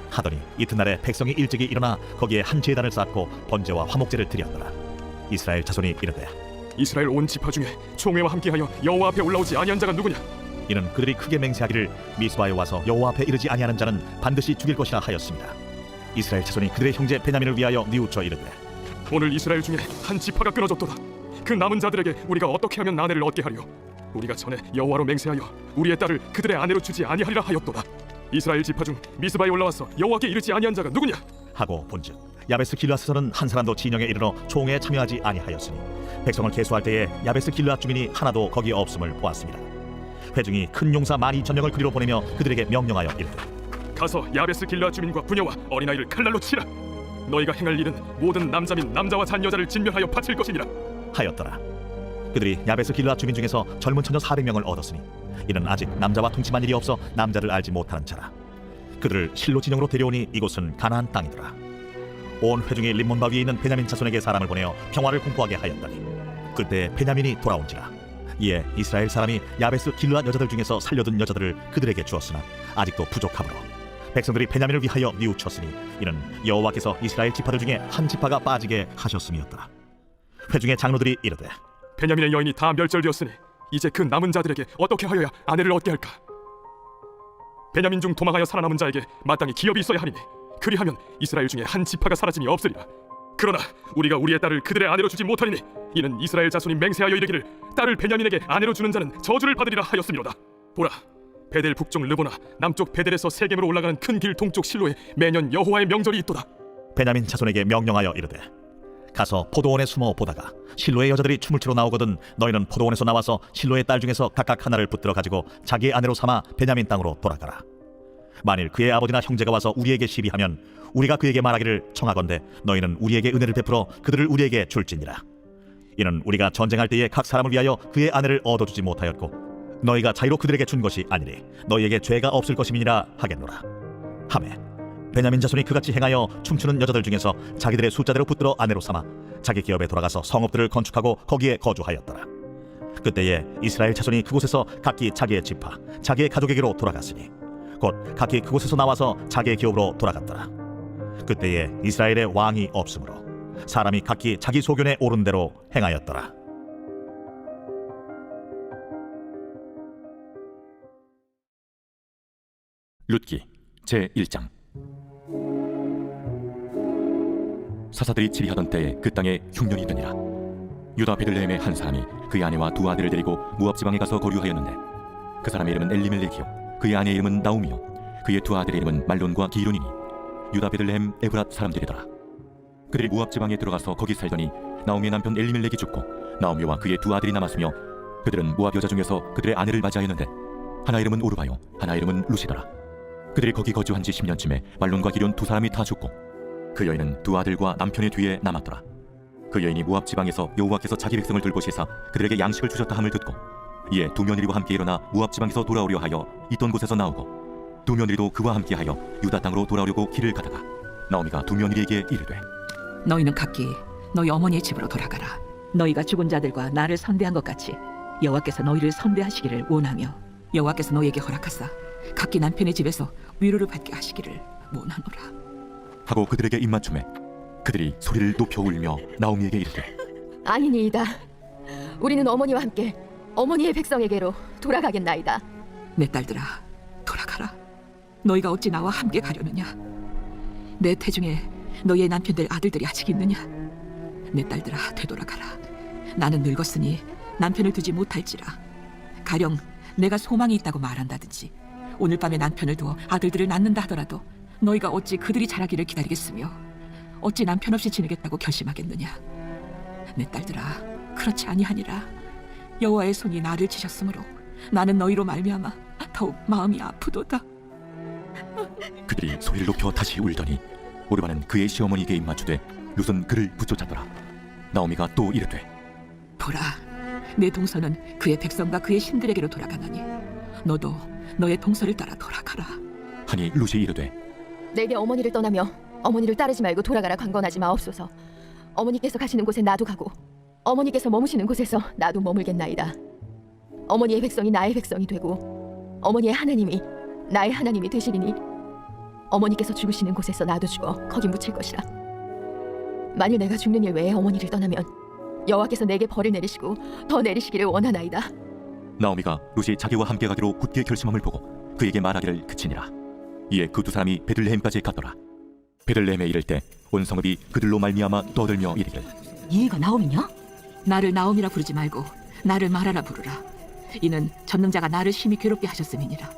Speaker 1: 하더니 이튿날에 백성이 일찍이 일어나 거기에 한 제단을 쌓고 번제와 화목제를 드렸더라. 이스라엘 자손이 이르되
Speaker 5: 이스라엘 온 지파 중에 총회와 함께하여 여호와 앞에 올라오지 아니한 자가 누구냐?
Speaker 1: 이는 그들이 크게 맹세하기를 미스바에 와서 여호와 앞에 이르지 아니하는 자는 반드시 죽일 것이라 하였습니다. 이스라엘 자손이 그들의 형제 베냐민을 위하여 뉘우쳐 이르되
Speaker 5: 오늘 이스라엘 중에 한 지파가 끊어졌도다. 그 남은 자들에게 우리가 어떻게 하면 아내를 얻게 하리요? 우리가 전에 여호와로 맹세하여 우리의 딸을 그들의 아내로 주지 아니하리라 하였도다. 이스라엘 지파 중 미스바에 올라와서 여호와께 이르지 아니한 자가 누구냐?
Speaker 1: 하고 본즉 야베스 길르앗에서는 한 사람도 진영에 이르러 총회에 참여하지 아니하였으니 백성을 계수할 때에 야베스 길르앗 주민이 하나도 거기에 없음을 보았습니다. 회중이 큰 용사 12,000명을 그리로 보내며 그들에게 명령하여 이르되
Speaker 5: 가서 야베스 길르앗 주민과 부녀와 어린아이를 칼날로 치라. 너희가 행할 일은 모든 남자 및 남자와 잔 여자를 진멸하여 바칠 것이니라
Speaker 1: 하였더라. 그들이 야베스 길르앗 주민 중에서 젊은 처녀 400명을 얻었으니 이는 아직 남자와 통침한 일이 없어 남자를 알지 못하는 자라. 그들을 실로 진영으로 데려오니 이곳은 가나안 땅이더라. 온 회중이 림몬 바위에 있는 베냐민 자손에게 사람을 보내어 평화를 공포하게 하였더니 그때 베냐민이 돌아온지라. 이에 이스라엘 사람이 야베스 길르앗 여자들 중에서 살려둔 여자들을 그들에게 주었으나 아직도 부족하므로 백성들이 베냐민을 위하여 뉘우쳤으니 이는 여호와께서 이스라엘 지파들 중에 한 지파가 빠지게 하셨음이었더라. 회중의 장로들이 이르되
Speaker 5: 베냐민의 여인이 다 멸절되었으니 이제 그 남은 자들에게 어떻게 하여야 아내를 얻게 할까? 베냐민 중 도망하여 살아남은 자에게 마땅히 기업이 있어야 하리니 그리하면 이스라엘 중에 한 지파가 사라짐이 없으리라. 그러나 우리가 우리의 딸을 그들의 아내로 주지 못하리니 이는 이스라엘 자손이 맹세하여 이르기를 딸을 베냐민에게 아내로 주는 자는 저주를 받으리라 하였음이로다. 보라, 베델 북쪽 르보나 남쪽 베델에서 세겜으로 올라가는 큰 길 동쪽 실로에 매년 여호와의 명절이 있도다.
Speaker 1: 베냐민 자손에게 명령하여 이르되 가서 포도원에 숨어 보다가 실로의 여자들이 춤을 추러 나오거든 너희는 포도원에서 나와서 실로의 딸 중에서 각각 하나를 붙들어 가지고 자기의 아내로 삼아 베냐민 땅으로 돌아가라. 만일 그의 아버지나 형제가 와서 우리에게 시비하면 우리가 그에게 말하기를 청하건대 너희는 우리에게 은혜를 베풀어 그들을 우리에게 줄지니라. 이는 우리가 전쟁할 때에 각 사람을 위하여 그의 아내를 얻어주지 못하였고 너희가 자유로 그들에게 준 것이 아니니 너희에게 죄가 없을 것임이니라 하겠노라 하매 베냐민 자손이 그같이 행하여 춤추는 여자들 중에서 자기들의 숫자대로 붙들어 아내로 삼아 자기 기업에 돌아가서 성읍들을 건축하고 거기에 거주하였더라. 그때에 이스라엘 자손이 그곳에서 각기 자기의 지파 자기의 가족에게로 돌아갔으니 곧 각기 그곳에서 나와서 자기의 기업으로 돌아갔더라. 그때에 이스라엘의 왕이 없으므로 사람이 각기 자기 소견에 오른 대로 행하였더라.
Speaker 11: 룻기 제1장. 사사들이 치리하던 때에 그 땅에 흉년이 있더니라. 유다 베들레헴의 한 사람이 그의 아내와 두 아들을 데리고 모압 지방에 가서 거류하였는데 그 사람의 이름은 엘리멜렉이요 그의 아내의 이름은 나오미요 그의 두 아들의 이름은 말론과 기론이니 유다 베들레헴 에브랏 사람들이더라. 그들이 모압 지방에 들어가서 거기 살더니 나오미의 남편 엘리멜렉이 죽고 나오미와 그의 두 아들이 남았으며 그들은 모압 여자 중에서 그들의 아내를 맞이하였는데 하나 이름은 오르바요 하나 이름은 루시더라. 그들이 거기 거주한 지 10년쯤에 말론과 기론 두 사람이 다 죽고 그 여인은 두 아들과 남편의 뒤에 남았더라. 그 여인이 모압 지방에서 여호와께서 자기 백성을 돌보시사 그들에게 양식을 주셨다 함을 듣고 이에 두 며느리와 함께 일어나 모압 지방에서 돌아오려 하여 있던 곳에서 나오고 두 며느리도 그와 함께하여 유다 땅으로 돌아오려고 길을 가다가 나오미가 두 며느리에게 이르되
Speaker 8: 너희는 각기 너희 어머니의 집으로 돌아가라. 너희가 죽은 자들과 나를 선대한 것 같이 여호와께서 너희를 선대하시기를 원하며 여호와께서 너희에게 허락하사 각기 남편의 집에서 위로를 받게 하시기를 원하노라.
Speaker 11: 하고 그들에게 입맞춤에 그들이 소리를 높여 울며 나오미에게 이르되
Speaker 7: 아니니이다. 우리는 어머니와 함께 어머니의 백성에게로 돌아가겠나이다.
Speaker 8: 내 딸들아, 돌아가라. 너희가 어찌 나와 함께 가려느냐? 내 태중에 너희의 남편들 아들들이 아직 있느냐? 내 딸들아, 되돌아가라. 나는 늙었으니 남편을 두지 못할지라. 가령 내가 소망이 있다고 말한다든지 오늘 밤에 남편을 두어 아들들을 낳는다 하더라도 너희가 어찌 그들이 자라기를 기다리겠으며 어찌 남편 없이 지내겠다고 결심하겠느냐? 내 딸들아, 그렇지 아니하니라. 여호와의 손이 나를 치셨으므로 나는 너희로 말미암아 더욱 마음이 아프도다.
Speaker 11: 그들이 소리를 높여 다시 울더니 오르바는 그의 시어머니에게 입맞추되 룻은 그를 붙쫓았더라. 나오미가 또 이르되
Speaker 8: 보라, 내 동서는 그의 백성과 그의 신들에게로 돌아가나니 너도 너의 동서를 따라 돌아가라.
Speaker 11: 하니 룻이 이르되
Speaker 7: 내게 어머니를 떠나며 어머니를 따르지 말고 돌아가라 강건하지 마옵소서. 어머니께서 가시는 곳에 나도 가고 어머니께서 머무시는 곳에서 나도 머물겠나이다. 어머니의 백성이 나의 백성이 되고 어머니의 하나님이 나의 하나님이 되시리니 어머니께서 죽으시는 곳에서 나도 죽어 거기 묻힐 것이라. 만일 내가 죽는 일 외에 어머니를 떠나면 여호와께서 내게 벌을 내리시고 더 내리시기를 원하나이다.
Speaker 11: 나오미가 룻이 자기와 함께 가기로 굳게 결심함을 보고 그에게 말하기를 그치니라. 이에 그 두 사람이 베들레헴까지 갔더라. 베들레헴에 이를 때 온 성읍이 그들로 말미암아 떠들며 이르기를
Speaker 8: 이가 나오미냐? 나를 나오미라 부르지 말고 나를 마라라 부르라. 이는 전능자가 나를 심히 괴롭게 하셨음이니라.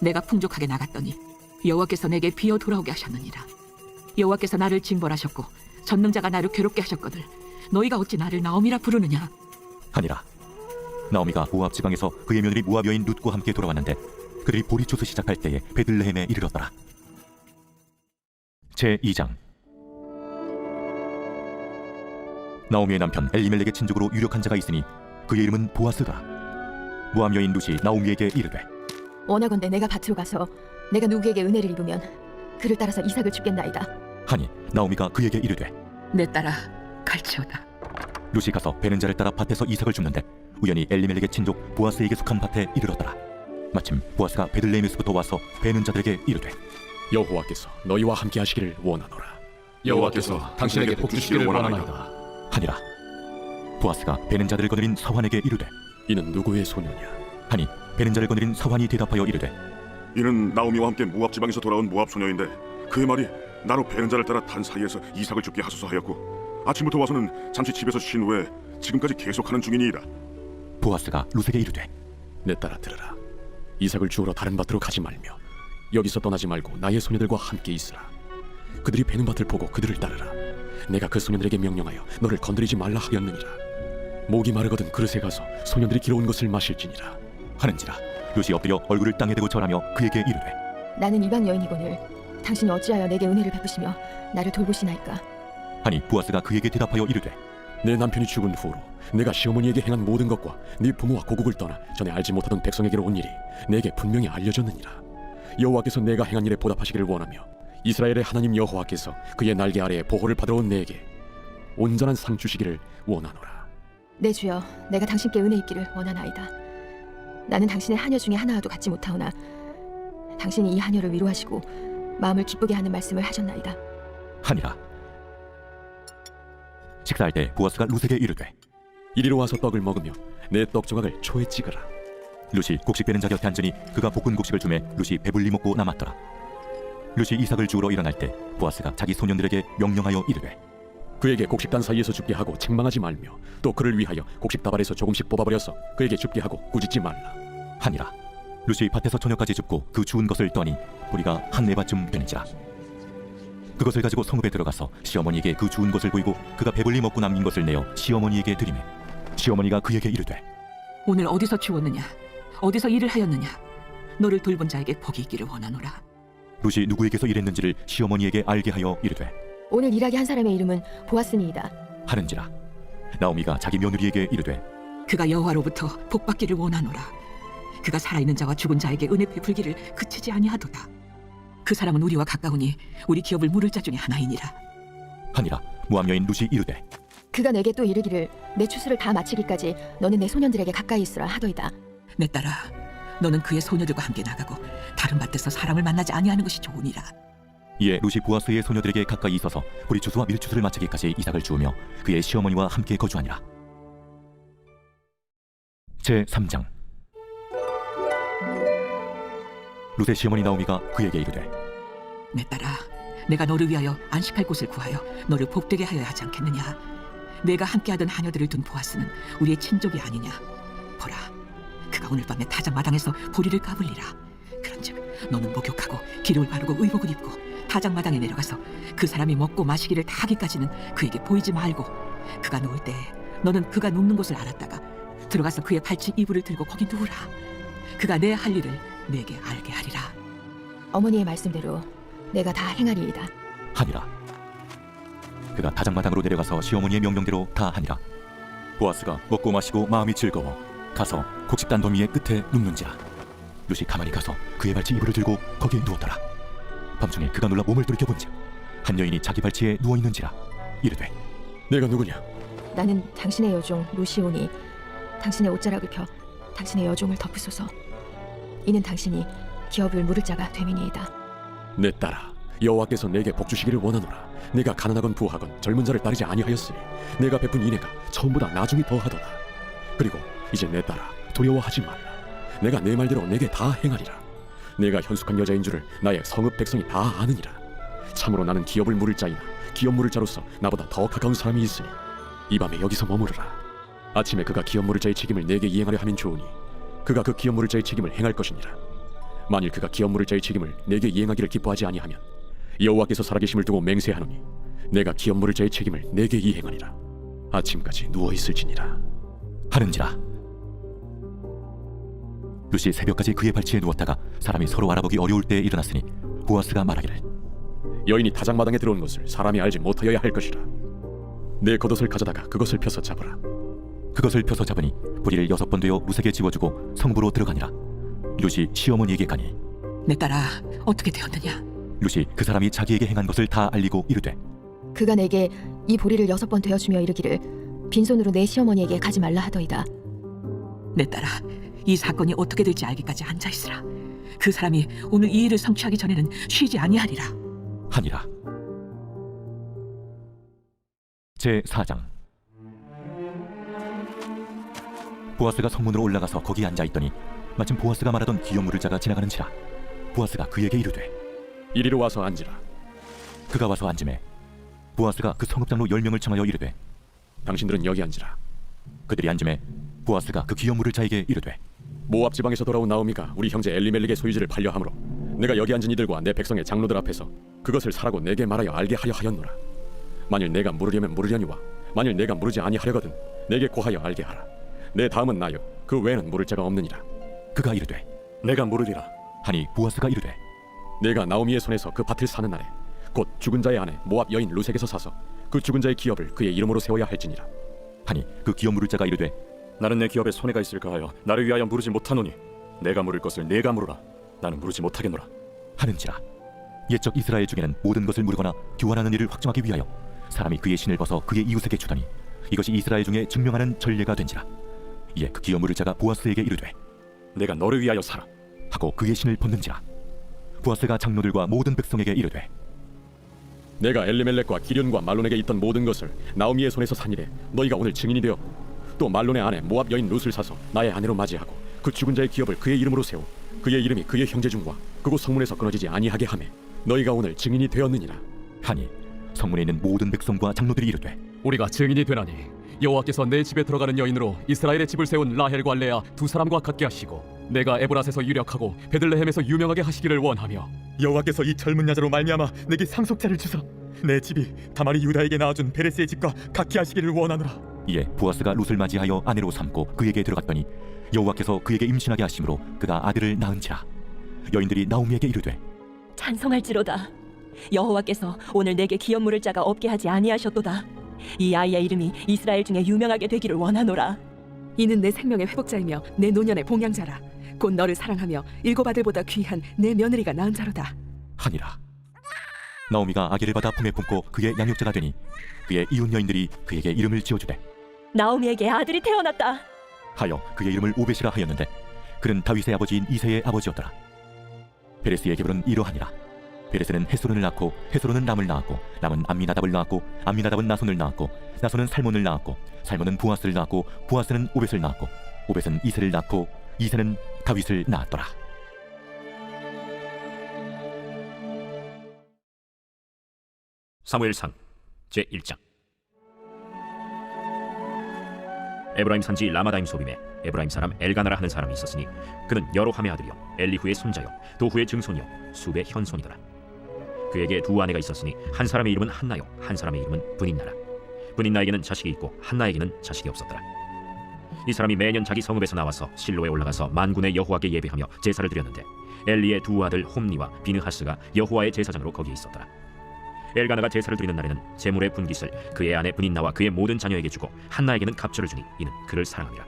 Speaker 8: 내가 풍족하게 나갔더니 여호와께서 내게 비어 돌아오게 하셨느니라. 여호와께서 나를 징벌하셨고 전능자가 나를 괴롭게 하셨거늘 너희가 어찌 나를 나오미라 부르느냐?
Speaker 11: 하니라. 나오미가 모압 지방에서 그의 며느리 모압 여인 룻과 함께 돌아왔는데 그들이 보리초스 시작할 때에 베들레헴에 이르렀더라. 제2장. 나오미의 남편 엘리멜렉의 친족으로 유력한 자가 있으니 그의 이름은 보아스더라. 모압 여인 룻이 나오미에게 이르되
Speaker 7: 원하건대 내가 밭으로 가서 내가 누구에게 은혜를 입으면 그를 따라서 이삭을 죽겠나이다.
Speaker 11: 하니 나오미가 그에게 이르되
Speaker 8: 내 딸아, 갈지어다.
Speaker 11: 룻이 가서 베는 자를 따라 밭에서 이삭을 줍는데 우연히 엘리멜렉의 친족 보아스에게 속한 밭에 이르렀더라. 마침 보아스가 베들레헴에서부터 와서 베는 자들에게 이르되
Speaker 13: 여호와께서 너희와 함께 하시기를 원하노라. 여호와께서 당신에게 복 주시기를 원하나이다.
Speaker 11: 하니라. 보아스가 베는 자들을 거느린 사환에게 이르되
Speaker 13: 이는 누구의 소녀냐?
Speaker 11: 하니 베는 자를 거느린 사환이 대답하여 이르되
Speaker 6: 이는 나오미와 함께 모압 지방에서 돌아온 모압 소녀인데 그의 말이 나로 베는 자를 따라 단 사이에서 이삭을 죽게 하소서 하였고 아침부터 와서는 잠시 집에서 쉰 후에 지금까지 계속하는 중이니이다.
Speaker 11: 보아스가 룻에게 이르되
Speaker 13: 내 딸아 들으라. 이삭을 주우러 다른 밭으로 가지 말며 여기서 떠나지 말고 나의 소녀들과 함께 있으라. 그들이 베는 밭을 보고 그들을 따르라. 내가 그 소녀들에게 명령하여 너를 건드리지 말라 하였느니라. 목이 마르거든 그릇에 가서 소녀들이 길어온 것을 마실지니라.
Speaker 11: 하는지라. 룻이 엎드려 얼굴을 땅에 대고 절하며 그에게 이르되
Speaker 7: 나는 이방 여인이거늘 당신이 어찌하여 내게 은혜를 베푸시며 나를 돌보시나이까.
Speaker 11: 하니 보아스가 그에게 대답하여 이르되
Speaker 13: 내 남편이 죽은 후로 내가 시어머니에게 행한 모든 것과 네 부모와 고국을 떠나 전에 알지 못하던 백성에게로 온 일이 내게 분명히 알려졌느니라. 여호와께서 내가 행한 일에 보답하시기를 원하며 이스라엘의 하나님 여호와께서 그의 날개 아래에 보호를 받으러 온 내게 온전한 상 주시기를 원하노라.
Speaker 7: 내 주여, 내가 당신께 은혜 있기를 원하나이다. 나는 당신의 하녀 중에 하나와도 같지 못하오나 당신이 이 하녀를 위로하시고 마음을 기쁘게 하는 말씀을 하셨나이다.
Speaker 11: 하니라. 식사할 때 보아스가 룻에게 이르되
Speaker 13: 이리로 와서 떡을 먹으며 내 떡 조각을 초에 찍으라.
Speaker 11: 룻이 곡식 베는 자 곁에 앉으니 그가 볶은 곡식을 주매 룻이 배불리 먹고 남았더라. 룻이 이삭을 주우러 일어날 때 보아스가 자기 소년들에게 명령하여 이르되
Speaker 13: 그에게 곡식단 사이에서 죽게 하고 책망하지 말며 또 그를 위하여 곡식 다발에서 조금씩 뽑아버려서 그에게 죽게 하고 꾸짖지 말라
Speaker 11: 하니라. 룻이 밭에서 저녁까지 줍고 그 주운 것을 떠니 보리가 한 에바쯤 되는지라. 그것을 가지고 성읍에 들어가서 시어머니에게 그 주운 것을 보이고 그가 배불리 먹고 남긴 것을 내어 시어머니에게 드리매 시어머니가 그에게 이르되
Speaker 8: 오늘 어디서 주웠느냐? 어디서 일을 하였느냐? 너를 돌본 자에게 복이 있기를 원하노라.
Speaker 11: 룻이 누구에게서 일했는지를 시어머니에게 알게 하여 이르되
Speaker 7: 오늘 일하게 한 사람의 이름은 보아스니이다
Speaker 11: 하는지라. 나오미가 자기 며느리에게 이르되
Speaker 8: 그가 여호와로부터 복받기를 원하노라. 그가 살아있는 자와 죽은 자에게 은혜 베풀기를 그치지 아니하도다. 그 사람은 우리와 가까우니 우리 기업을 물을 자 중에 하나이니라.
Speaker 11: 하니라. 모압 여인 룻이 이르되
Speaker 7: 그가 내게 또 이르기를 내 추수를 다 마치기까지 너는 내 소년들에게 가까이 있으라 하더이다.
Speaker 8: 내 딸아, 너는 그의 소녀들과 함께 나가고 다른 밭에서 사람을 만나지 아니하는 것이 좋으니라.
Speaker 11: 이에 룻이 보아스의 소녀들에게 가까이 있어서 보리추수와 밀추수를 마치기까지 이삭을 주우며 그의 시어머니와 함께 거주하니라. 제3장. 룻의 시어머니 나오미가 그에게 이르되
Speaker 8: 내 딸아, 내가 너를 위하여 안식할 곳을 구하여 너를 복되게 하여야 하지 않겠느냐? 내가 함께하던 하녀들을 둔 보아스는 우리의 친족이 아니냐? 보라, 그가 오늘 밤에 타작마당에서 보리를 까불리라. 그런즉 너는 목욕하고 기름을 바르고 의복을 입고 타작마당에 내려가서 그 사람이 먹고 마시기를 다 하기까지는 그에게 보이지 말고, 그가 누울 때에 너는 그가 눕는 곳을 알았다가 들어가서 그의 발치 이불을 들고 거기 누우라. 그가 내 할 일을 내게 알게 하리라.
Speaker 15: 어머니의 말씀대로 내가 다 행하리이다
Speaker 11: 하니라. 그가 타작마당으로 내려가서 시어머니의 명령대로 다 하니라. 보아스가 먹고 마시고 마음이 즐거워 가서 곡식단 더미의 끝에 눕는지라. 룻이 가만히 가서 그의 발치 이불을 들고 거기에 누웠더라. 밤중에 그가 놀라 몸을 돌이켜본즉 한 여인이 자기 발치에 누워있는지라. 이르되
Speaker 13: 내가 누구냐?
Speaker 15: 나는 당신의 여종 루시오니 당신의 옷자락을 펴 당신의 여종을 덮으소서. 이는 당신이 기업을 물을 자가 됨이니이다.
Speaker 13: 내 딸아, 여호와께서 내게 복 주시기를 원하노라. 내가 가난하건 부하건 젊은 자를 따르지 아니하였으니 내가 베푼 인애가 처음보다 나중이 더하도다. 그리고 이제 내 딸아, 두려워하지 말라. 내가 내 말대로 내게 다 행하리라. 내가 현숙한 여자인 줄을 나의 성읍 백성이 다 아느니라. 참으로 나는 기업을 물을 자이나 기업 물을 자로서 나보다 더 가까운 사람이 있으니 이 밤에 여기서 머무르라. 아침에 그가 기업 물을 자의 책임을 내게 이행하려 하면 좋으니 그가 그 기업 물을 자의 책임을 행할 것이니라. 만일 그가 기업 물을 자의 책임을 내게 이행하기를 기뻐하지 아니하면 여호와께서 살아계심을 두고 맹세하노니 내가 기업 물을 자의 책임을 내게 이행하리라. 아침까지 누워있을지니라
Speaker 11: 하는지라. 룻이 새벽까지 그의 발치에 누웠다가 사람이 서로 알아보기 어려울 때에 일어났으니 보아스가 말하기를
Speaker 13: 여인이 타작마당에 들어온 것을 사람이 알지 못하여야 할 것이라. 내 겉옷을 가져다가 그것을 펴서 잡으라.
Speaker 11: 그것을 펴서 잡으니 보리를 6번 되어 룻에게 집어주고 성읍으로 들어가니라. 룻이 시어머니에게 가니
Speaker 8: 내 딸아, 어떻게 되었느냐?
Speaker 11: 룻이 그 사람이 자기에게 행한 것을 다 알리고 이르되
Speaker 15: 그가 내게 이 보리를 6번 되어주며 이르기를 빈손으로 내 시어머니에게 가지 말라 하더이다.
Speaker 8: 내 딸아, 이 사건이 어떻게 될지 알기까지 앉아있으라. 그 사람이 오늘 이 일을 성취하기 전에는 쉬지 아니하리라.
Speaker 11: 하니라. 제4장. 보아스가 성문으로 올라가서 거기 앉아있더니 마침 보아스가 말하던 기업 물을 자가 지나가는지라. 보아스가 그에게 이르되
Speaker 13: 이리로 와서 앉으라.
Speaker 11: 그가 와서 앉음에 보아스가 그 성읍장로 10명을 청하여 이르되
Speaker 13: 당신들은 여기 앉으라.
Speaker 11: 그들이 앉음에 보아스가 그 기업 물을 자에게 이르되
Speaker 13: 모압 지방에서 돌아온 나오미가 우리 형제 엘리멜렉의 소유지를 팔려 함으로 내가 여기 앉은 이들과 내 백성의 장로들 앞에서 그것을 사라고 내게 말하여 알게 하려 하였노라. 만일 내가 물으려면 물으려니와 만일 내가 물으지 아니하려거든 내게 고하여 알게 하라. 내 다음은 나요, 그 외에는 물을 자가 없느니라.
Speaker 11: 그가 이르되
Speaker 13: 내가 물으리라
Speaker 11: 하니 보아스가 이르되
Speaker 13: 내가 나오미의 손에서 그 밭을 사는 날에 곧 죽은 자의 아내 모압 여인 룻에게서 사서 그 죽은 자의 기업을 그의 이름으로 세워야 할지니라.
Speaker 11: 하니 그 기업 물을 자가 이르되
Speaker 5: 나는 내 기업에 손해가 있을까 하여 나를 위하여 물으지 못하노니 내가 물을 것을 내가 물으라. 나는 물으지 못하겠노라.
Speaker 11: 하는지라. 옛적 이스라엘 중에는 모든 것을 물거나 교환하는 일을 확정하기 위하여 사람이 그의 신을 벗어 그의 이웃에게 주더니 이것이 이스라엘 중에 증명하는 전례가 된지라. 이에 그 기업 물을 자가 보아스에게 이르되
Speaker 5: 내가 너를 위하여 사라
Speaker 11: 하고 그의 신을 벗는지라. 보아스가 장로들과 모든 백성에게 이르되
Speaker 13: 내가 엘리멜렉과 기련과 말론에게 있던 모든 것을 나오미의 손에서 산 일에 너희가 오늘 증인이 되어 또 말론의 아내 모압 여인 룻을 사서 나의 아내로 맞이하고 그 죽은 자의 기업을 그의 이름으로 세워 그의 이름이 그의 형제 중과 그곳 성문에서 끊어지지 아니하게 하매 너희가 오늘 증인이 되었느니라.
Speaker 11: 하니 성문에 있는 모든 백성과 장로들이 이르되
Speaker 5: 우리가 증인이 되나니 여호와께서 내 집에 들어가는 여인으로 이스라엘의 집을 세운 라헬과 레아 두 사람과 같게 하시고 내가 에브라스에서 유력하고 베들레헴에서 유명하게 하시기를 원하며
Speaker 3: 여호와께서 이 젊은 여자로 말미암아 내게 상속자를 주사 내 집이 다말이 유다에게 낳아준 베레스의 집과 같게 하시기를 원하노라.
Speaker 11: 이에 보아스가 룻을 맞이하여 아내로 삼고 그에게 들어갔더니 여호와께서 그에게 임신하게 하심으로 그가 아들을 낳은지라. 여인들이 나오미에게 이르되
Speaker 12: 찬송할지로다. 여호와께서 오늘 내게 기업 물을 자가 없게 하지 아니하셨도다. 이 아이의 이름이 이스라엘 중에 유명하게 되기를 원하노라.
Speaker 8: 이는 내 생명의 회복자이며 내 노년의 봉양자라. 곧 너를 사랑하며 일곱 아들보다 귀한 내 며느리가 낳은 자로다.
Speaker 11: 하니라. 나오미가 아기를 받아 품에 품고 그의 양육자가 되니 그의 이웃 여인들이 그에게 이름을 지어주되
Speaker 12: 나오미에게 아들이 태어났다
Speaker 11: 하여 그의 이름을 오벳이라 하였는데 그는 다윗의 아버지인 이새의 아버지였더라. 베레스의 계보는 이러하니라. 베레스는 헤스론을 낳고 헤스론은 람을 낳았고 람은 암미나답을 낳았고 암미나답은 나손을 낳았고 나손은 살몬을 낳았고 살몬은 보아스를 낳았고 보아스는 오벳을 낳았고 오벳은 이새를 낳고 이새는 다윗을 낳았더라.
Speaker 16: 사무엘상 제1장. 에브라임 산지 라마다임 소빔에 에브라임 사람 엘가나라 하는 사람이 있었으니 그는 여로함의 아들이요 엘리후의 손자요 도후의 증손이요 숲의 현손이더라. 그에게 두 아내가 있었으니 한 사람의 이름은 한나요 한 사람의 이름은 브닌나라. 브닌나에게는 자식이 있고 한나에게는 자식이 없었더라. 이 사람이 매년 자기 성읍에서 나와서 실로에 올라가서 만군의 여호와께 예배하며 제사를 드렸는데 엘리의 두 아들 홈니와 비느하스가 여호와의 제사장으로 거기에 있었더라. 엘가나가 제사를 드리는 날에는 제물의 분깃을 그의 아내 브닌나와 그의 모든 자녀에게 주고 한나에게는 갑절을 주니 이는 그를 사랑함이라.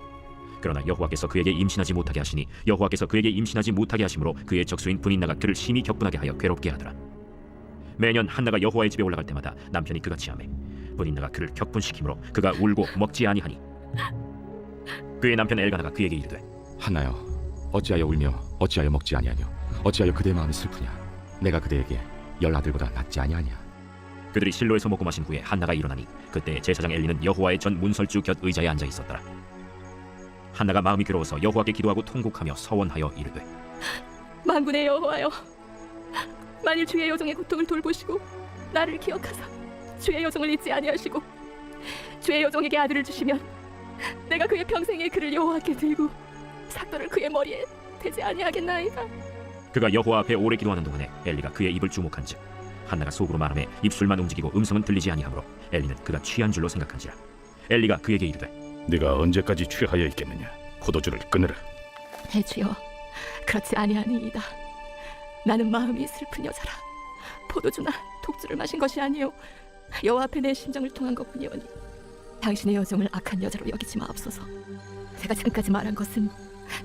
Speaker 16: 그러나 여호와께서 그에게 임신하지 못하게 하시니 여호와께서 그에게 임신하지 못하게 하심으로 그의 적수인 브닌나가 그를 심히 격분하게 하여 괴롭게 하더라. 매년 한나가 여호와의 집에 올라갈 때마다 남편이 그같이 하매 브닌나가 그를 격분시키므로 그가 울고 먹지 아니하니 그의 남편 엘가나가 그에게 이르되
Speaker 17: 한나여, 어찌하여 울며 어찌하여 먹지 아니하뇨? 어찌하여 그대의 마음이 슬프냐? 내가 그대에게 10 아들보다 낫지 아니하냐?
Speaker 16: 그들이 실로에서 먹고 마신 후에 한나가 일어나니 그때 제사장 엘리는 여호와의 전 문설주 곁 의자에 앉아 있었더라. 한나가 마음이 괴로워서 여호와께 기도하고 통곡하며 서원하여 이르되
Speaker 7: 만군의 여호와여, 만일 주의 여종의 고통을 돌보시고 나를 기억하사 주의 여종을 잊지 아니하시고 주의 여종에게 아들을 주시면 내가 그의 평생에 그를 여호와께 들고 삭도를 그의 머리에 대지 아니하겠나이다.
Speaker 16: 그가 여호와 앞에 오래 기도하는 동안에 엘리가 그의 입을 주목한즉 한나가 속으로 말하며 입술만 움직이고 음성은 들리지 아니하므로 엘리는 그가 취한 줄로 생각한지라. 엘리가 그에게 이르되
Speaker 9: 네가 언제까지 취하여 있겠느냐? 포도주를 끊으라.
Speaker 7: 내 주여, 그렇지 아니하니이다. 나는 마음이 슬픈 여자라. 포도주나 독주를 마신 것이 아니요 여호와 앞에 내 심정을 통한 것뿐이오니 당신의 여종을 악한 여자로 여기지 마옵소서. 제가 지금까지 말한 것은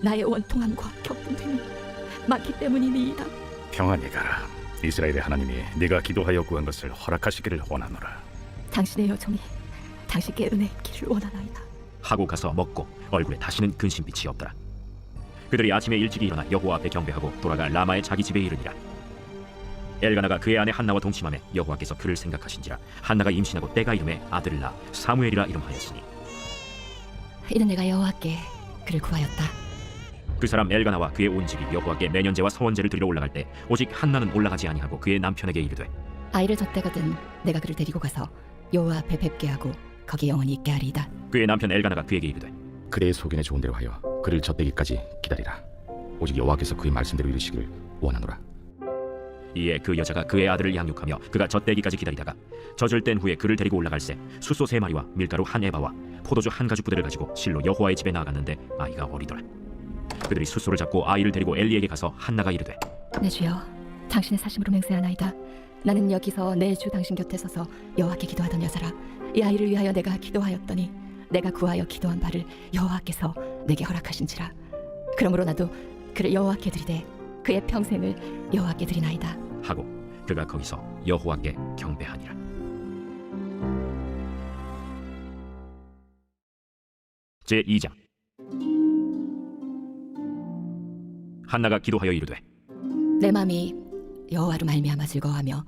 Speaker 7: 나의 원통함과 격분됨이 많기 때문이니이다.
Speaker 9: 평안히 가라. 이스라엘의 하나님이 네가 기도하여 구한 것을 허락하시기를 원하노라.
Speaker 7: 당신의 여종이 당신께 은혜 입기를 원하나이다.
Speaker 16: 하고 가서 먹고 얼굴에 다시는 근심빛이 없더라. 그들이 아침에 일찍이 일어나 여호와 앞에 경배하고 돌아가 라마의 자기 집에 이르니라. 엘가나가 그의 아내 한나와 동침하매 여호와께서 그를 생각하신지라. 한나가 임신하고 때가 이름에 아들을 낳아 사무엘이라 이름하였으니
Speaker 15: 이는 내가 여호와께 그를 구하였다.
Speaker 16: 그 사람 엘가나와 그의 온 집이 여호와께 매년제와 서원제를 드리러 올라갈 때 오직 한나는 올라가지 아니하고 그의 남편에게 이르되
Speaker 15: 아이를 젖대거든 내가 그를 데리고 가서 여호와 앞에 뵙게 하고 거기 영원히 있게 하리이다.
Speaker 16: 그의 남편 엘가나가 그에게 이르되
Speaker 17: 그대의 소견에 좋은 대로 하여 그를 젖대기까지 기다리라. 오직 여호와께서 그의 말씀대로 이르시기를 원하노라.
Speaker 16: 이에 그 여자가 그의 아들을 양육하며 그가 젖대기까지 기다리다가 젖을 뗀 후에 그를 데리고 올라갈새 숫소 3마리와 밀가루 1에바와 포도주 1가죽 부대를 가지고 실로 여호와의 집에 나아갔는데 아이가 어리더라. 그들이 숫소를 잡고 아이를 데리고 엘리에게 가서 한나가 이르되
Speaker 15: 내 주여, 당신의 사심으로 맹세하나이다. 나는 여기서 내 주 당신 곁에 서서 여호와께 기도하던 여자라. 이 아이를 위하여 내가 기도하였더니 내가 구하여 기도한 바를 여호와께서 내게 허락하신지라. 그러므로 나도 그를 여호와께 드리되 그의 평생을 여호와께 드리나이다
Speaker 16: 하고 그가 거기서 여호와께 경배하니라. 제2장. 한나가 기도하여 이르되
Speaker 15: 내 마음이 여호와로 말미암아 즐거워하며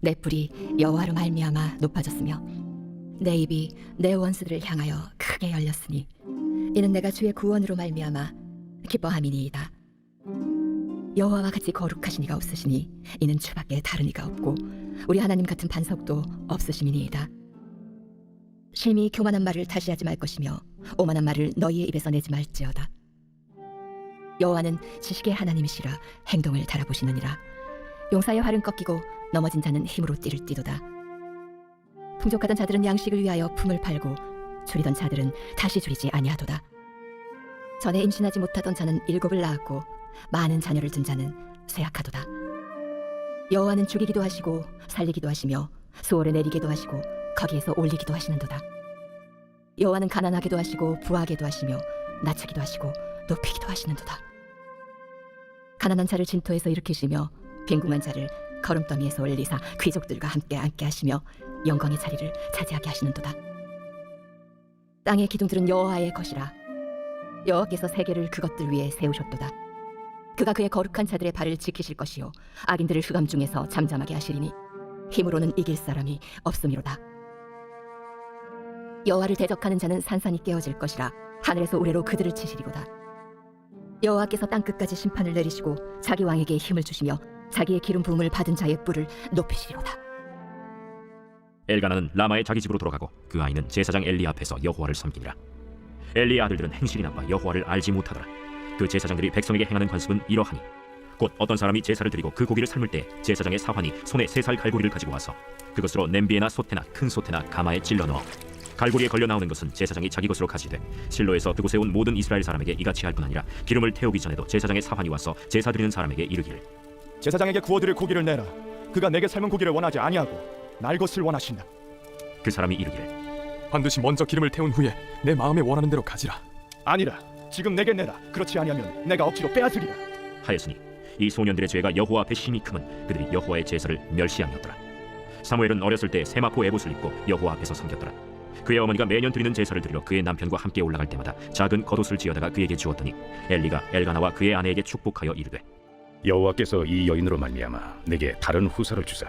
Speaker 15: 내 뿔이 여호와로 말미암아 높아졌으며 내 입이 내 원수들을 향하여 크게 열렸으니 이는 내가 주의 구원으로 말미암아 기뻐함이니이다. 여호와와 같이 거룩하신 이가 없으시니 이는 주밖에 다른 이가 없고 우리 하나님 같은 반석도 없으심이니이다. 심히 교만한 말을 다시 하지 말 것이며 오만한 말을 너희의 입에서 내지 말지어다. 여호와는 지식의 하나님이시라 행동을 달아보시느니라. 용사의 활은 꺾이고 넘어진 자는 힘으로 띠를 띠도다. 풍족하던 자들은 양식을 위하여 품을 팔고 줄이던 자들은 다시 줄이지 아니하도다. 전에 임신하지 못하던 자는 7을 낳았고 많은 자녀를 둔 자는 쇠약하도다. 여호와는 죽이기도 하시고 살리기도 하시며 수월에 내리기도 하시고 거기에서 올리기도 하시는도다. 여호와는 가난하게도 하시고 부하게도 하시며 낮추기도 하시고 높이기도 하시는도다. 가난한 자를 진토에서 일으키시며 빈궁한 자를 거름더미에서 올리사 귀족들과 함께 앉게 하시며 영광의 자리를 차지하게 하시는도다. 땅의 기둥들은 여호와의 것이라. 여호와께서 세계를 그것들 위에 세우셨도다. 그가 그의 거룩한 자들의 발을 지키실 것이요 악인들을 흑암 중에서 잠잠하게 하시리니 힘으로는 이길 사람이 없음이로다. 여호와를 대적하는 자는 산산이 깨어질 것이라 하늘에서 우레로 그들을 치시리로다. 여호와께서 땅 끝까지 심판을 내리시고 자기 왕에게 힘을 주시며 자기의 기름 부음을 받은 자의 뿔을 높이시리로다.
Speaker 16: 엘가나는 라마의 자기 집으로 돌아가고 그 아이는 제사장 엘리 앞에서 여호와를 섬기니라. 엘리의 아들들은 행실이 나빠 여호와를 알지 못하더라. 그 제사장들이 백성에게 행하는 관습은 이러하니 곧 어떤 사람이 제사를 드리고 그 고기를 삶을 때 제사장의 사환이 손에 3살 갈고리를 가지고 와서 그것으로 냄비에나 솥에나 큰 솥에나 가마에 찔러 넣어 갈고리에 걸려 나오는 것은 제사장이 자기 것으로 가지되 실로에서 그곳에 온 모든 이스라엘 사람에게 이같이 할 뿐 아니라 기름을 태우기 전에도 제사장의 사환이 와서 제사 드리는 사람에게 이르기를
Speaker 11: 제사장에게 구워드릴 고기를 내라. 그가 내게 삶은 고기를 원하지 아니하고 날 것을 원하신다.
Speaker 16: 그 사람이 이르기를
Speaker 5: 반드시 먼저 기름을 태운 후에 내 마음에 원하는 대로 가지라.
Speaker 11: 아니라 지금 내게 내라. 그렇지 아니하면 내가 억지로 빼앗으리라
Speaker 16: 하였으니 이 소년들의 죄가 여호와 앞에 심히 크면 그들이 여호와의 제사를 멸시하였더라. 사무엘은 어렸을 때 세마포 에봇을 입고 여호와 앞에서 섬겼더라. 그의 어머니가 매년 드리는 제사를 드리러 그의 남편과 함께 올라갈 때마다 작은 겉옷을 지어다가 그에게 주었더니 엘리가 엘가나와 그의 아내에게 축복하여 이르되
Speaker 9: 여호와께서 이 여인으로 말미암아 내게 다른 후사를 주사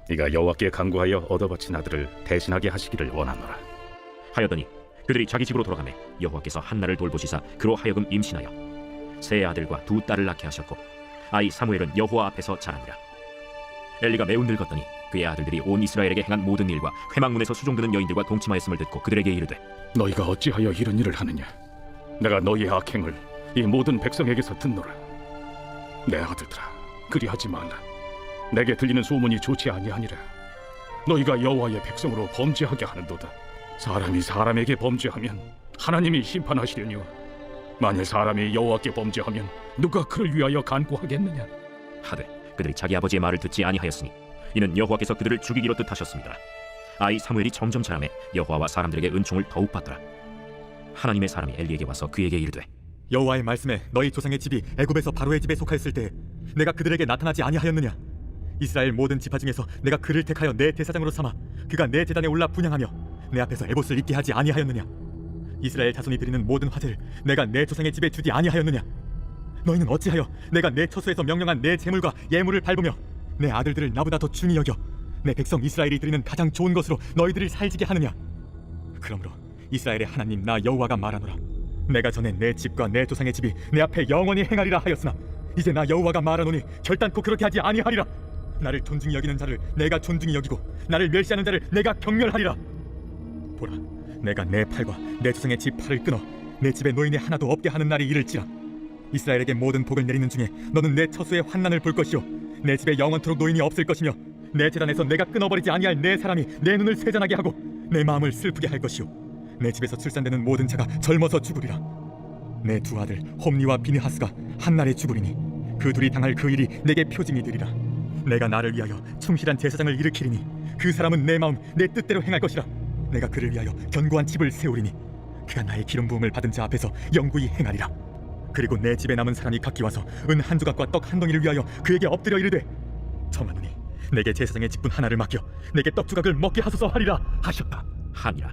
Speaker 9: 네가 여호와께 간구하여 얻어바친 아들을 대신하게 하시기를 원하노라
Speaker 16: 하였더니 그들이 자기 집으로 돌아가매 여호와께서 한나를 돌보시사 그로 하여금 임신하여 세 아들과 두 딸을 낳게 하셨고 아이 사무엘은 여호와 앞에서 자라니라. 엘리가 매우 늙었더니 그의 아들들이 온 이스라엘에게 행한 모든 일과 회막문에서 수종드는 여인들과 동침하였음을 듣고 그들에게 이르되
Speaker 9: 너희가 어찌하여 이런 일을 하느냐 내가 너희의 악행을 이 모든 백성에게서 듣노라 내 아들들아 그리하지 말라 내게 들리는 소문이 좋지 아니하니라 너희가 여호와의 백성으로 범죄하게 하는도다 사람이 사람에게 범죄하면 하나님이 심판하시려니와 만일 사람이 여호와께 범죄하면 누가 그를 위하여 간구하겠느냐
Speaker 16: 하되 그들이 자기 아버지의 말을 듣지 아니하였으니 이는 여호와께서 그들을 죽이기로 뜻하셨습니다. 아이 사무엘이 점점 자라매 여호와와 사람들에게 은총을 더욱 받더라. 하나님의 사람이 엘리에게 와서 그에게 이르되
Speaker 11: 여호와의 말씀에 너희 조상의 집이 애굽에서 바로의 집에 속하였을 때 내가 그들에게 나타나지 아니하였느냐 이스라엘 모든 지파 중에서 내가 그를 택하여 내 대사장으로 삼아 그가 내 제단에 올라 분향하며 내 앞에서 에봇을 입게 하지 아니하였느냐 이스라엘 자손이 드리는 모든 화제를 내가 내 조상의 집에 주지 아니하였느냐 너희는 어찌하여 내가 내 처소에서 명령한 내 재물과 예물을 밟으며 내 아들들을 나보다 더 중히 여겨 내 백성 이스라엘이 드리는 가장 좋은 것으로 너희들을 살지게 하느냐 그러므로 이스라엘의 하나님 나 여호와가 말하노라 내가 전에 내 집과 내 조상의 집이 내 앞에 영원히 행하리라 하였으나 이제 나 여호와가 말하노니 결단코 그렇게 하지 아니하리라 나를 존중히 여기는 자를 내가 존중히 여기고 나를 멸시하는 자를 내가 경멸하리라 보라 내가 내 팔과 내 조상의 집 팔을 끊어 내 집에 노인이 하나도 없게 하는 날이 이를지라 이스라엘에게 모든 복을 내리는 중에 너는 내 처소의 환난을 볼 것이요 내 집에 영원토록 노인이 없을 것이며 내 제단에서 내가 끊어버리지 아니할 내 사람이 내 눈을 세잔하게 하고 내 마음을 슬프게 할 것이요 내 집에서 출산되는 모든 자가 젊어서 죽으리라 내 두 아들 홈니와 비느하스가 한날에 죽으리니 그 둘이 당할 그 일이 내게 표징이 되리라 내가 나를 위하여 충실한 제사장을 일으키리니 그 사람은 내 마음 내 뜻대로 행할 것이라 내가 그를 위하여 견고한 집을 세우리니 그가 나의 기름 부음을 받은 자 앞에서 영구히 행하리라 그리고 내 집에 남은 사람이 각기 와서 은 한 조각과 떡 한 덩이를 위하여 그에게 엎드려 이르되 청하노니 내게 제사장의 직분 하나를 맡겨 내게 떡 조각을 먹게 하소서 하리라 하셨다
Speaker 16: 하니라.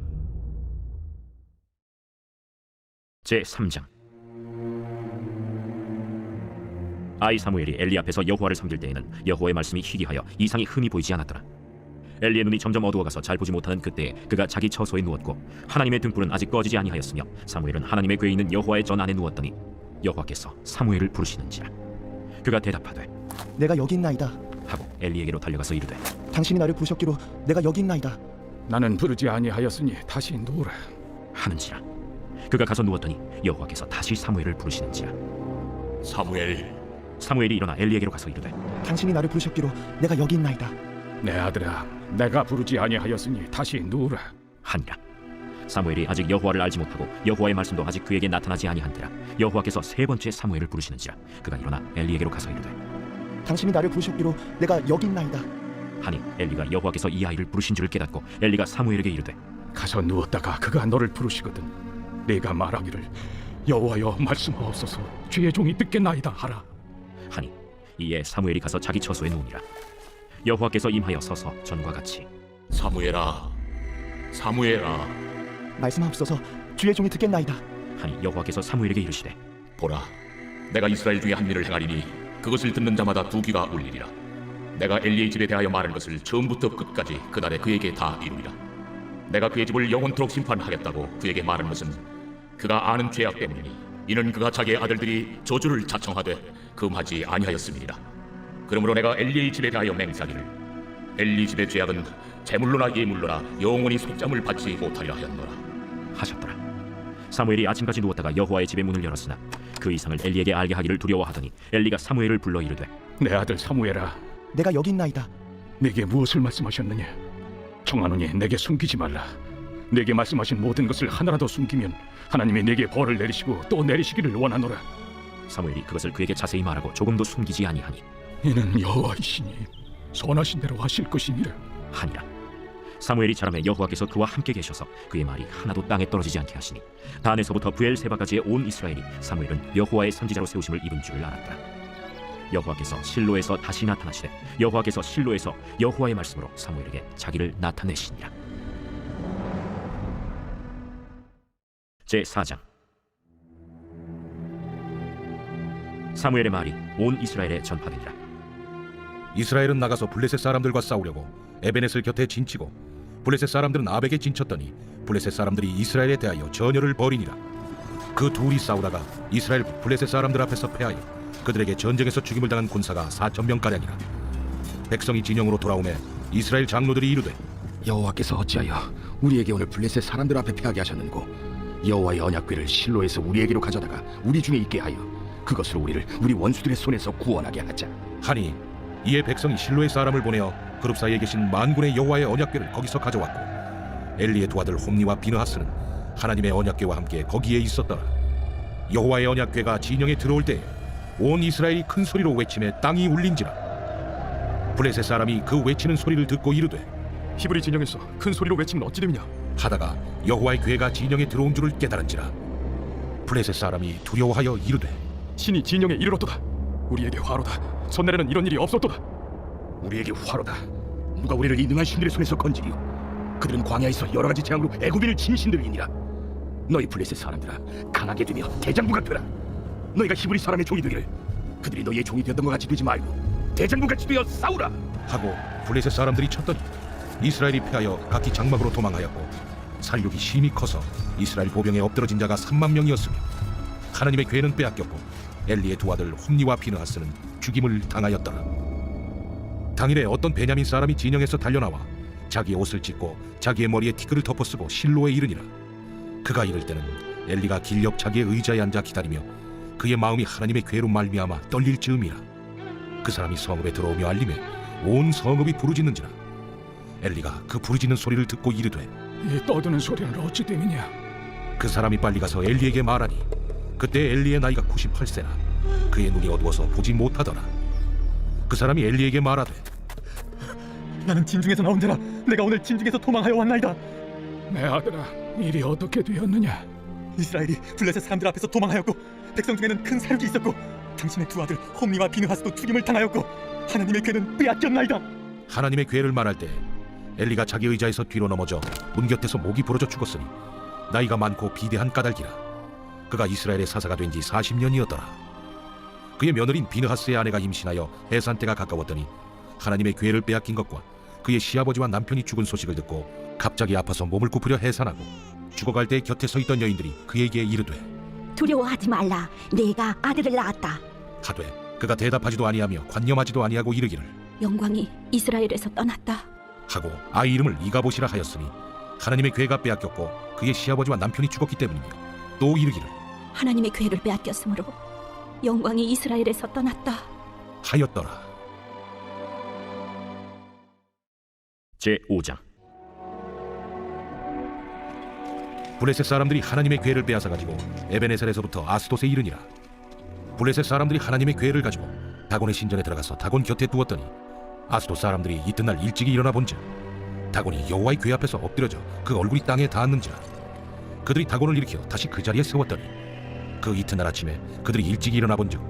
Speaker 16: 제3장 아이 사무엘이 엘리 앞에서 여호와를 섬길 때에는 여호와의 말씀이 희귀하여 이상이 흠이 보이지 않았더라. 엘리의 눈이 점점 어두워가서 잘 보지 못하는 그때에 그가 자기 처소에 누웠고 하나님의 등불은 아직 꺼지지 아니하였으며 사무엘은 하나님의 궤에 있는 여호와의 전 안에 누웠더니 여호와께서 사무엘을 부르시는지라. 그가 대답하되
Speaker 18: 내가 여기 있나이다
Speaker 16: 하고 엘리에게로 달려가서 이르되
Speaker 18: 당신이 나를 부르셨기로 내가 여기 있나이다
Speaker 9: 나는 부르지 아니하였으니 다시 누우라
Speaker 16: 하는지라. 그가 가서 누웠더니 여호와께서 다시 사무엘을 부르시는지라. 사무엘이 일어나 엘리에게로 가서 이르되
Speaker 18: 당신이 나를 부르셨기로 내가 여기 있나이다
Speaker 9: 내 아들아 내가 부르지 아니하였으니 다시 누우라
Speaker 16: 하니라. 사무엘이 아직 여호와를 알지 못하고 여호와의 말씀도 아직 그에게 나타나지 아니한때라 여호와께서 세 번째 사무엘을 부르시는지라. 그가 일어나 엘리에게로 가서 이르되
Speaker 18: 당신이 나를 부르셨기로 내가 여기 있나이다
Speaker 16: 하니 엘리가 여호와께서 이 아이를 부르신 줄을 깨닫고 엘리가 사무엘에게 이르되
Speaker 9: 가서 누웠다가 그가 너를 부르시거든 네가 말하기를 여호와여 말씀하옵소서 주의 종이 듣겠나이다 하라
Speaker 16: 하니 이에 사무엘이 가서 자기 처소에 누우니라. 여호와께서 임하여 서서 전과 같이
Speaker 2: 사무엘아
Speaker 18: 말씀하옵소서 주의 종이 듣겠나이다
Speaker 16: 하니 여호와께서 사무엘에게 이르시되
Speaker 2: 보라 내가 이스라엘 중에 한 일을 행하리니 그것을 듣는 자마다 두 귀가 울리리라. 내가 엘리의 집에 대하여 말한 것을 처음부터 끝까지 그날에 그에게 다 이루리라. 내가 그의 집을 영원토록 심판하겠다고 그에게 말한 것은 그가 아는 죄악 때문이니 이는 그가 자기의 아들들이 저주를 자청하되 금하지 아니하였음이니라. 그러므로 내가 엘리의 집에 대하여 맹세하기를 엘리 집의 죄악은 제물로나 예물로나 영원히 속잠을 받지 못하리라 하였노라
Speaker 16: 하셨더라. 사무엘이 아침까지 누웠다가 여호와의 집의 문을 열었으나 그 이상을 엘리에게 알게 하기를 두려워하더니 엘리가 사무엘을 불러 이르되
Speaker 9: 내 아들 사무엘아,
Speaker 18: 내가 여기 있나이다.
Speaker 9: 내게 무엇을 말씀하셨느냐? 청하노니 내게 숨기지 말라. 내게 말씀하신 모든 것을 하나라도 숨기면 하나님이 내게 벌을 내리시고 또 내리시기를 원하노라.
Speaker 16: 사무엘이 그것을 그에게 자세히 말하고 조금도 숨기지 아니하니
Speaker 9: 이는 여호와이시니 선하신 대로 하실 것이니라
Speaker 16: 하니라. 사무엘이 자라매 여호와께서 그와 함께 계셔서 그의 말이 하나도 땅에 떨어지지 않게 하시니 단에서부터 부엘세바까지의 온 이스라엘이 사무엘은 여호와의 선지자로 세우심을 입은 줄을 알았더라. 여호와께서 실로에서 다시 나타나시되 여호와께서 실로에서 여호와의 말씀으로 사무엘에게 자기를 나타내시니라. 제4장. 사무엘의 말이 온 이스라엘에 전파되니라.
Speaker 14: 이스라엘은 나가서 블레셋 사람들과 싸우려고 에베넷을 곁에 진치고 블레셋 사람들은 아벡에 진쳤더니 블레셋 사람들이 이스라엘에 대하여 전열을 벌이니라. 그 둘이 싸우다가 이스라엘 블레셋 사람들 앞에서 패하여 그들에게 전쟁에서 죽임을 당한 군사가 4,000명가량이라. 백성이 진영으로 돌아오매 이스라엘 장로들이 이르되
Speaker 17: 여호와께서 어찌하여 우리에게 오늘 블레셋 사람들 앞에 패하게 하셨는고 여호와의 언약궤를 실로에서 우리에게로 가져다가 우리 중에 있게 하여 그것으로 우리 원수들의 손에서 구원하게 하자
Speaker 14: 하니 이에 백성이 실로의 사람을 보내어 그룹 사이에 계신 만군의 여호와의 언약궤를 거기서 가져왔고 엘리의 두 아들 홈니와 비느하스는 하나님의 언약궤와 함께 거기에 있었더라. 여호와의 언약궤가 진영에 들어올 때에 온 이스라엘이 큰 소리로 외치매 땅이 울린지라. 블레셋 사람이 그 외치는 소리를 듣고 이르되
Speaker 5: 히브리 진영에서 큰 소리로 외치면 어찌 됨이냐?
Speaker 14: 하다가 여호와의 궤가 진영에 들어온 줄을 깨달은지라. 블레셋 사람이 두려워하여 이르되
Speaker 5: 신이 진영에 이르렀도다. 우리에게 화로다. 전날에는 이런 일이 없었도다.
Speaker 17: 우리에게 화로다. 누가 우리를 이 능한 신들의 손에서 건지리요? 그들은 광야에서 여러 가지 재앙으로 애굽인을 친 신들이니라. 너희 블레셋 사람들아, 강하게 되며 대장부가 되라. 너희가 히브리 사람의 종이 되기를 그들이 너희의 종이 되었던 것 같이 되지 말고 대장부같이 되어 싸우라
Speaker 14: 하고 블레셋 사람들이 쳤더니 이스라엘이 패하여 각기 장막으로 도망하였고 살육이 심히 커서 이스라엘 보병에 엎드러진 자가 3만 명이었으며 하나님의 궤는 빼앗겼고 엘리의 두 아들 홈니와 비느하스는 죽임을 당하였더라. 당일에 어떤 베냐민 사람이 진영에서 달려나와 자기의 옷을 찢고 자기의 머리에 티끌을 덮어쓰고 실로에 이르니라. 그가 이를 때는 엘리가 길 옆 자기의 의자에 앉아 기다리며 그의 마음이 하나님의 궤로 말미암아 떨릴 즈음이라. 그 사람이 성읍에 들어오며 알림에 온 성읍이 부르짖는지라. 엘리가 그 부르짖는 소리를 듣고 이르되
Speaker 9: 이 떠드는 소리는 어찌 됨이냐?
Speaker 14: 그 사람이 빨리 가서 엘리에게 말하니 그때 엘리의 나이가 98세나 그의 눈이 어두워서 보지 못하더라. 그 사람이 엘리에게 말하되
Speaker 18: 나는 진중에서 나온 자라. 내가 오늘 진중에서 도망하여 왔나이다.
Speaker 9: 내 아들아, 일이 어떻게 되었느냐?
Speaker 18: 이스라엘이 블레셋 사람들 앞에서 도망하였고 백성 중에는 큰 사륙이 있었고 당신의 두 아들 홈니와 비느하스도 죽임을 당하였고 하나님의 궤는 빼앗겼나이다.
Speaker 14: 하나님의 궤를 말할 때 엘리가 자기 의자에서 뒤로 넘어져 문 곁에서 목이 부러져 죽었으니 나이가 많고 비대한 까닭이라. 그가 이스라엘의 사사가 된 지 40년이었더라. 그의 며느린 비느하스의 아내가 임신하여 해산 때가 가까웠더니 하나님의 궤를 빼앗긴 것과 그의 시아버지와 남편이 죽은 소식을 듣고 갑자기 아파서 몸을 굽으려 해산하고 죽어갈 때 곁에 서 있던 여인들이 그에게 이르되
Speaker 12: 두려워하지 말라. 내가 아들을 낳았다.
Speaker 14: 하되 그가 대답하지도 아니하며 관념하지도 아니하고 이르기를
Speaker 12: 영광이 이스라엘에서 떠났다
Speaker 14: 하고 아이 이름을 이가봇이라 하였으니 하나님의 궤가 빼앗겼고 그의 시아버지와 남편이 죽었기 때문이며 또 이르기를
Speaker 12: 하나님의 궤를 빼앗겼으므로 영광이 이스라엘에서 떠났다
Speaker 14: 하였더라.
Speaker 16: 제5장.
Speaker 14: 블레셋 사람들이 하나님의 궤를 빼앗아 가지고 에베네셀에서부터 아스돗에 이르니라. 블레셋 사람들이 하나님의 궤를 가지고 다곤의 신전에 들어가서 다곤 곁에 두었더니 아스돗 사람들이 이튿날 일찍이 일어나 본즉 다곤이 여호와의 궤 앞에서 엎드려져 그 얼굴이 땅에 닿았는지라. 그들이 다곤을 일으켜 다시 그 자리에 세웠더니 그 이튿날 아침에 그들이 일찍이 일어나 본즉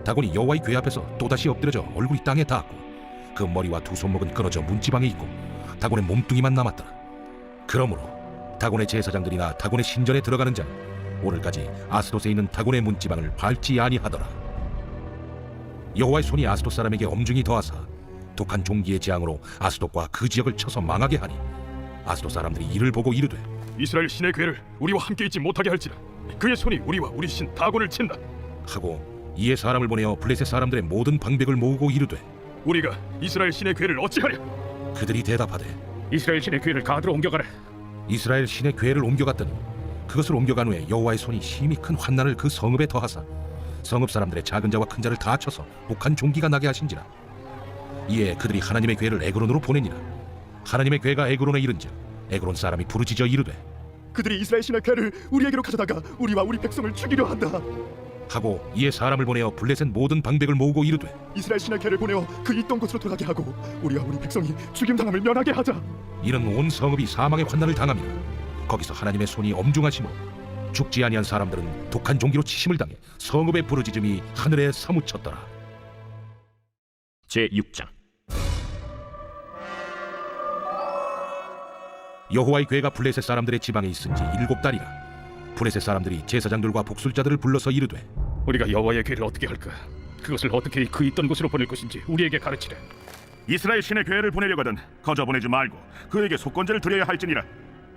Speaker 14: 다곤이 여호와의 궤 앞에서 또다시 엎드려져 얼굴이 땅에 닿았고 그 머리와 두 손목은 끊어져 문지방에 있고 다곤의 몸뚱이만 남았더라. 그러므로 다곤의 제사장들이나 다곤의 신전에 들어가는 자는 오늘까지 아스돗에 있는 다곤의 문지방을 밟지 아니하더라. 여호와의 손이 아스돗 사람에게 엄중히 더하사 독한 종기의 재앙으로 아스돗과 그 지역을 쳐서 망하게 하니 아스돗 사람들이 이를 보고 이르되
Speaker 5: 이스라엘 신의 괴를 우리와 함께 있지 못하게 할지라 그의 손이 우리와 우리 신 다곤을 친다
Speaker 14: 하고 이에 사람을 보내어 블레셋 사람들의 모든 방백을 모으고 이르되
Speaker 5: 우리가 이스라엘 신의 괴를 어찌하랴?
Speaker 14: 그들이 대답하되
Speaker 9: 이스라엘 신의 괴를 가드로 옮겨가라.
Speaker 14: 이스라엘 신의 괴를 옮겨갔더니 그것을 옮겨간 후에 여호와의 손이 심히 큰 환난을 그 성읍에 더하사 성읍 사람들의 작은 자와 큰 자를 다 쳐서 독한 종기가 나게 하신지라. 이에 그들이 하나님의 괴를 에그론으로 보내니라. 하나님의 괴가 에그론에 이른즉 에그론 사람이 부르짖어 이르되
Speaker 11: 그들이 이스라엘 신의 괴를 우리에게로 가져다가 우리와 우리 백성을 죽이려 한다
Speaker 14: 하고 이에 사람을 보내어 블레셋 모든 방백을 모으고 이르되
Speaker 11: 이스라엘 신의 괴를 보내어 그 있던 곳으로 돌아가게 하고 우리와 우리 백성이 죽임당함을 면하게 하자.
Speaker 14: 이는 온 성읍이 사망의 환난을 당함이라. 거기서 하나님의 손이 엄중하시므로 죽지 아니한 사람들은 독한 종기로 치심을 당해 성읍의 부르짖음이 하늘에 사무쳤더라.
Speaker 16: 제6장
Speaker 14: 여호와의 괴가 블레셋 사람들의 지방에 있은지 7달이라. 블레셋 사람들이 제사장들과 복술자들을 불러서 이르되
Speaker 9: 우리가 여호와의 괴를 어떻게 할까? 그것을 어떻게 그 있던 곳으로 보낼 것인지 우리에게 가르치래.
Speaker 6: 이스라엘 신의 괴를 보내려거든 거저 보내지 말고 그에게 속건제를 드려야 할지니라.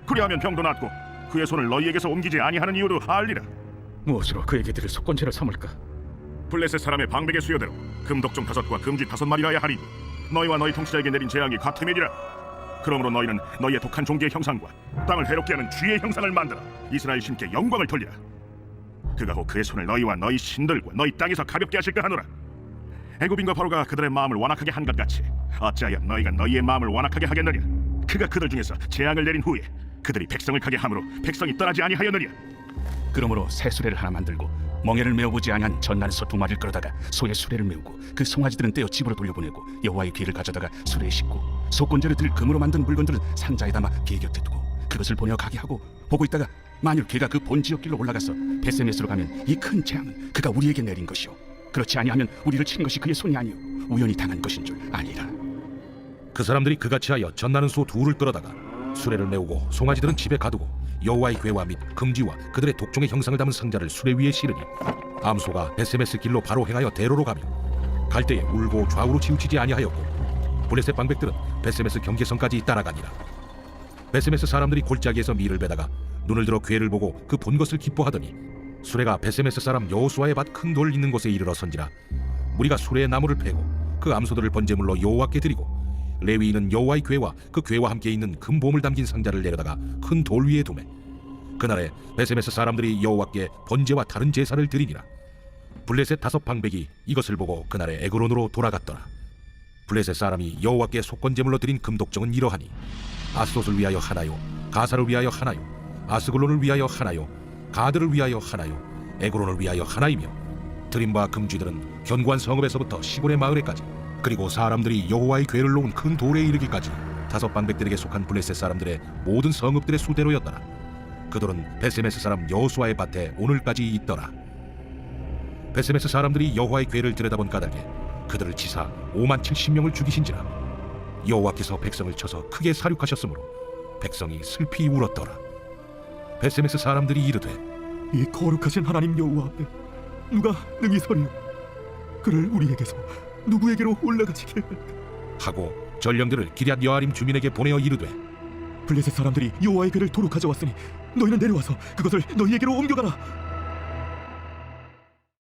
Speaker 6: 그리하면 병도 낫고 그의 손을 너희에게서 옮기지 아니하는 이유도 알리라.
Speaker 9: 무엇으로 그에게 드릴 속건제를 삼을까?
Speaker 6: 블레셋 사람의 방백의 수요대로 금독종 5과 금쥐 5마리라야 하리니 너희와 너희 통치자에게 내린 재앙이 같음이니라. 그러므로 너희는 너희의 독한 종기의 형상과 땅을 해롭게 하는 쥐의 형상을 만들어 이스라엘 신께 영광을 돌리라. 그가 곧 그의 손을 너희와 너희 신들과 너희 땅에서 가볍게 하실까 하노라. 애굽인과 바로가 그들의 마음을 완악하게 한 것 같이 어찌하여 너희가 너희의 마음을 완악하게 하겠느냐. 그가 그들 중에서 재앙을 내린 후에 그들이 백성을 가게 함으로 백성이 떠나지 아니하였느냐.
Speaker 17: 그러므로 새 수레를 하나 만들고 멍에를 메어보지 아니한 전난 소 2마리를 끌어다가 소의 수레를 메우고 그 송아지들은 떼어 집으로 돌려보내고 여호와의 귀를 가져다가 수레에 싣고 속건제를 들 금으로 만든 물건들은 상자에 담아 개 곁에 두고 그것을 보내어 가게 하고 보고 있다가 만일 개가 그 본 지역길로 올라가서 베세메스로 가면 이 큰 재앙은 그가 우리에게 내린 것이요 그렇지 아니하면 우리를 친 것이 그의 손이 아니요 우연히 당한 것인 줄 아니라.
Speaker 14: 그 사람들이 그같이 하여 전나는 소 2를 끌어다가 수레를 메우고 송아지들은 집에 가두고 여호와의 괴와 및 금지와 그들의 독종의 형상을 담은 상자를 수레 위에 실으니 암소가 베세메스 길로 바로 행하여 대로로 가며 갈 때에 울고 좌우로 치우치지 아니하였고 블레셋 방백들은 베세메스 경계선까지 따라가니라. 베세메스 사람들이 골짜기에서 밀을 베다가 눈을 들어 괴를 보고 그 본 것을 기뻐하더니 수레가 베세메스 사람 여호수아의 밭 큰 돌 있는 곳에 이르러선지라. 무리가 수레의 나무를 패고 그 암소들을 번제물로 여호와께 드리고 레위인은 여호와의 괴와 그 괴와 함께 있는 금보물 담긴 상자를 내려다가 큰 돌 위에 두매 그날에 베세메스 사람들이 여호와께 번제와 다른 제사를 드리니라. 블레셋 5방백이 이것을 보고 그날에 에그론으로 돌아갔더라. 블레셋 사람이 여호와께 속건제물로 드린 금독정은 이러하니 아스돗을 위하여 하나요, 가사를 위하여 하나요, 아스글론을 위하여 하나요, 가드를 위하여 하나요, 에그론을 위하여 하나이며 드린 바 금쥐들은 견고한 성읍에서부터 시골의 마을에까지 그리고 사람들이 여호와의 괴를 놓은 큰 돌에 이르기까지 5방백들에게 속한 블레셋 사람들의 모든 성읍들의 수대로였더라. 그 돌은 베세메스 사람 여호수아의 밭에 오늘까지 있더라. 베세메스 사람들이 여호와의 괴를 들여다본 까닭에 그들을 치사 50,070명을 죽이신지라. 여호와께서 백성을 쳐서 크게 사륙하셨으므로 백성이 슬피 울었더라. 베세메스 사람들이 이르되
Speaker 11: 이 거룩하신 하나님 여호와 앞에 누가 능히 서리요? 그를 우리에게서 누구에게로 올라가시게 할까?
Speaker 14: 하고 전령들을 기럇 여아림 주민에게 보내어 이르되
Speaker 11: 블레셋 사람들이 여호와의 괴를 도로 가져왔으니 너희는 내려와서 그것을 너희에게로 옮겨가라.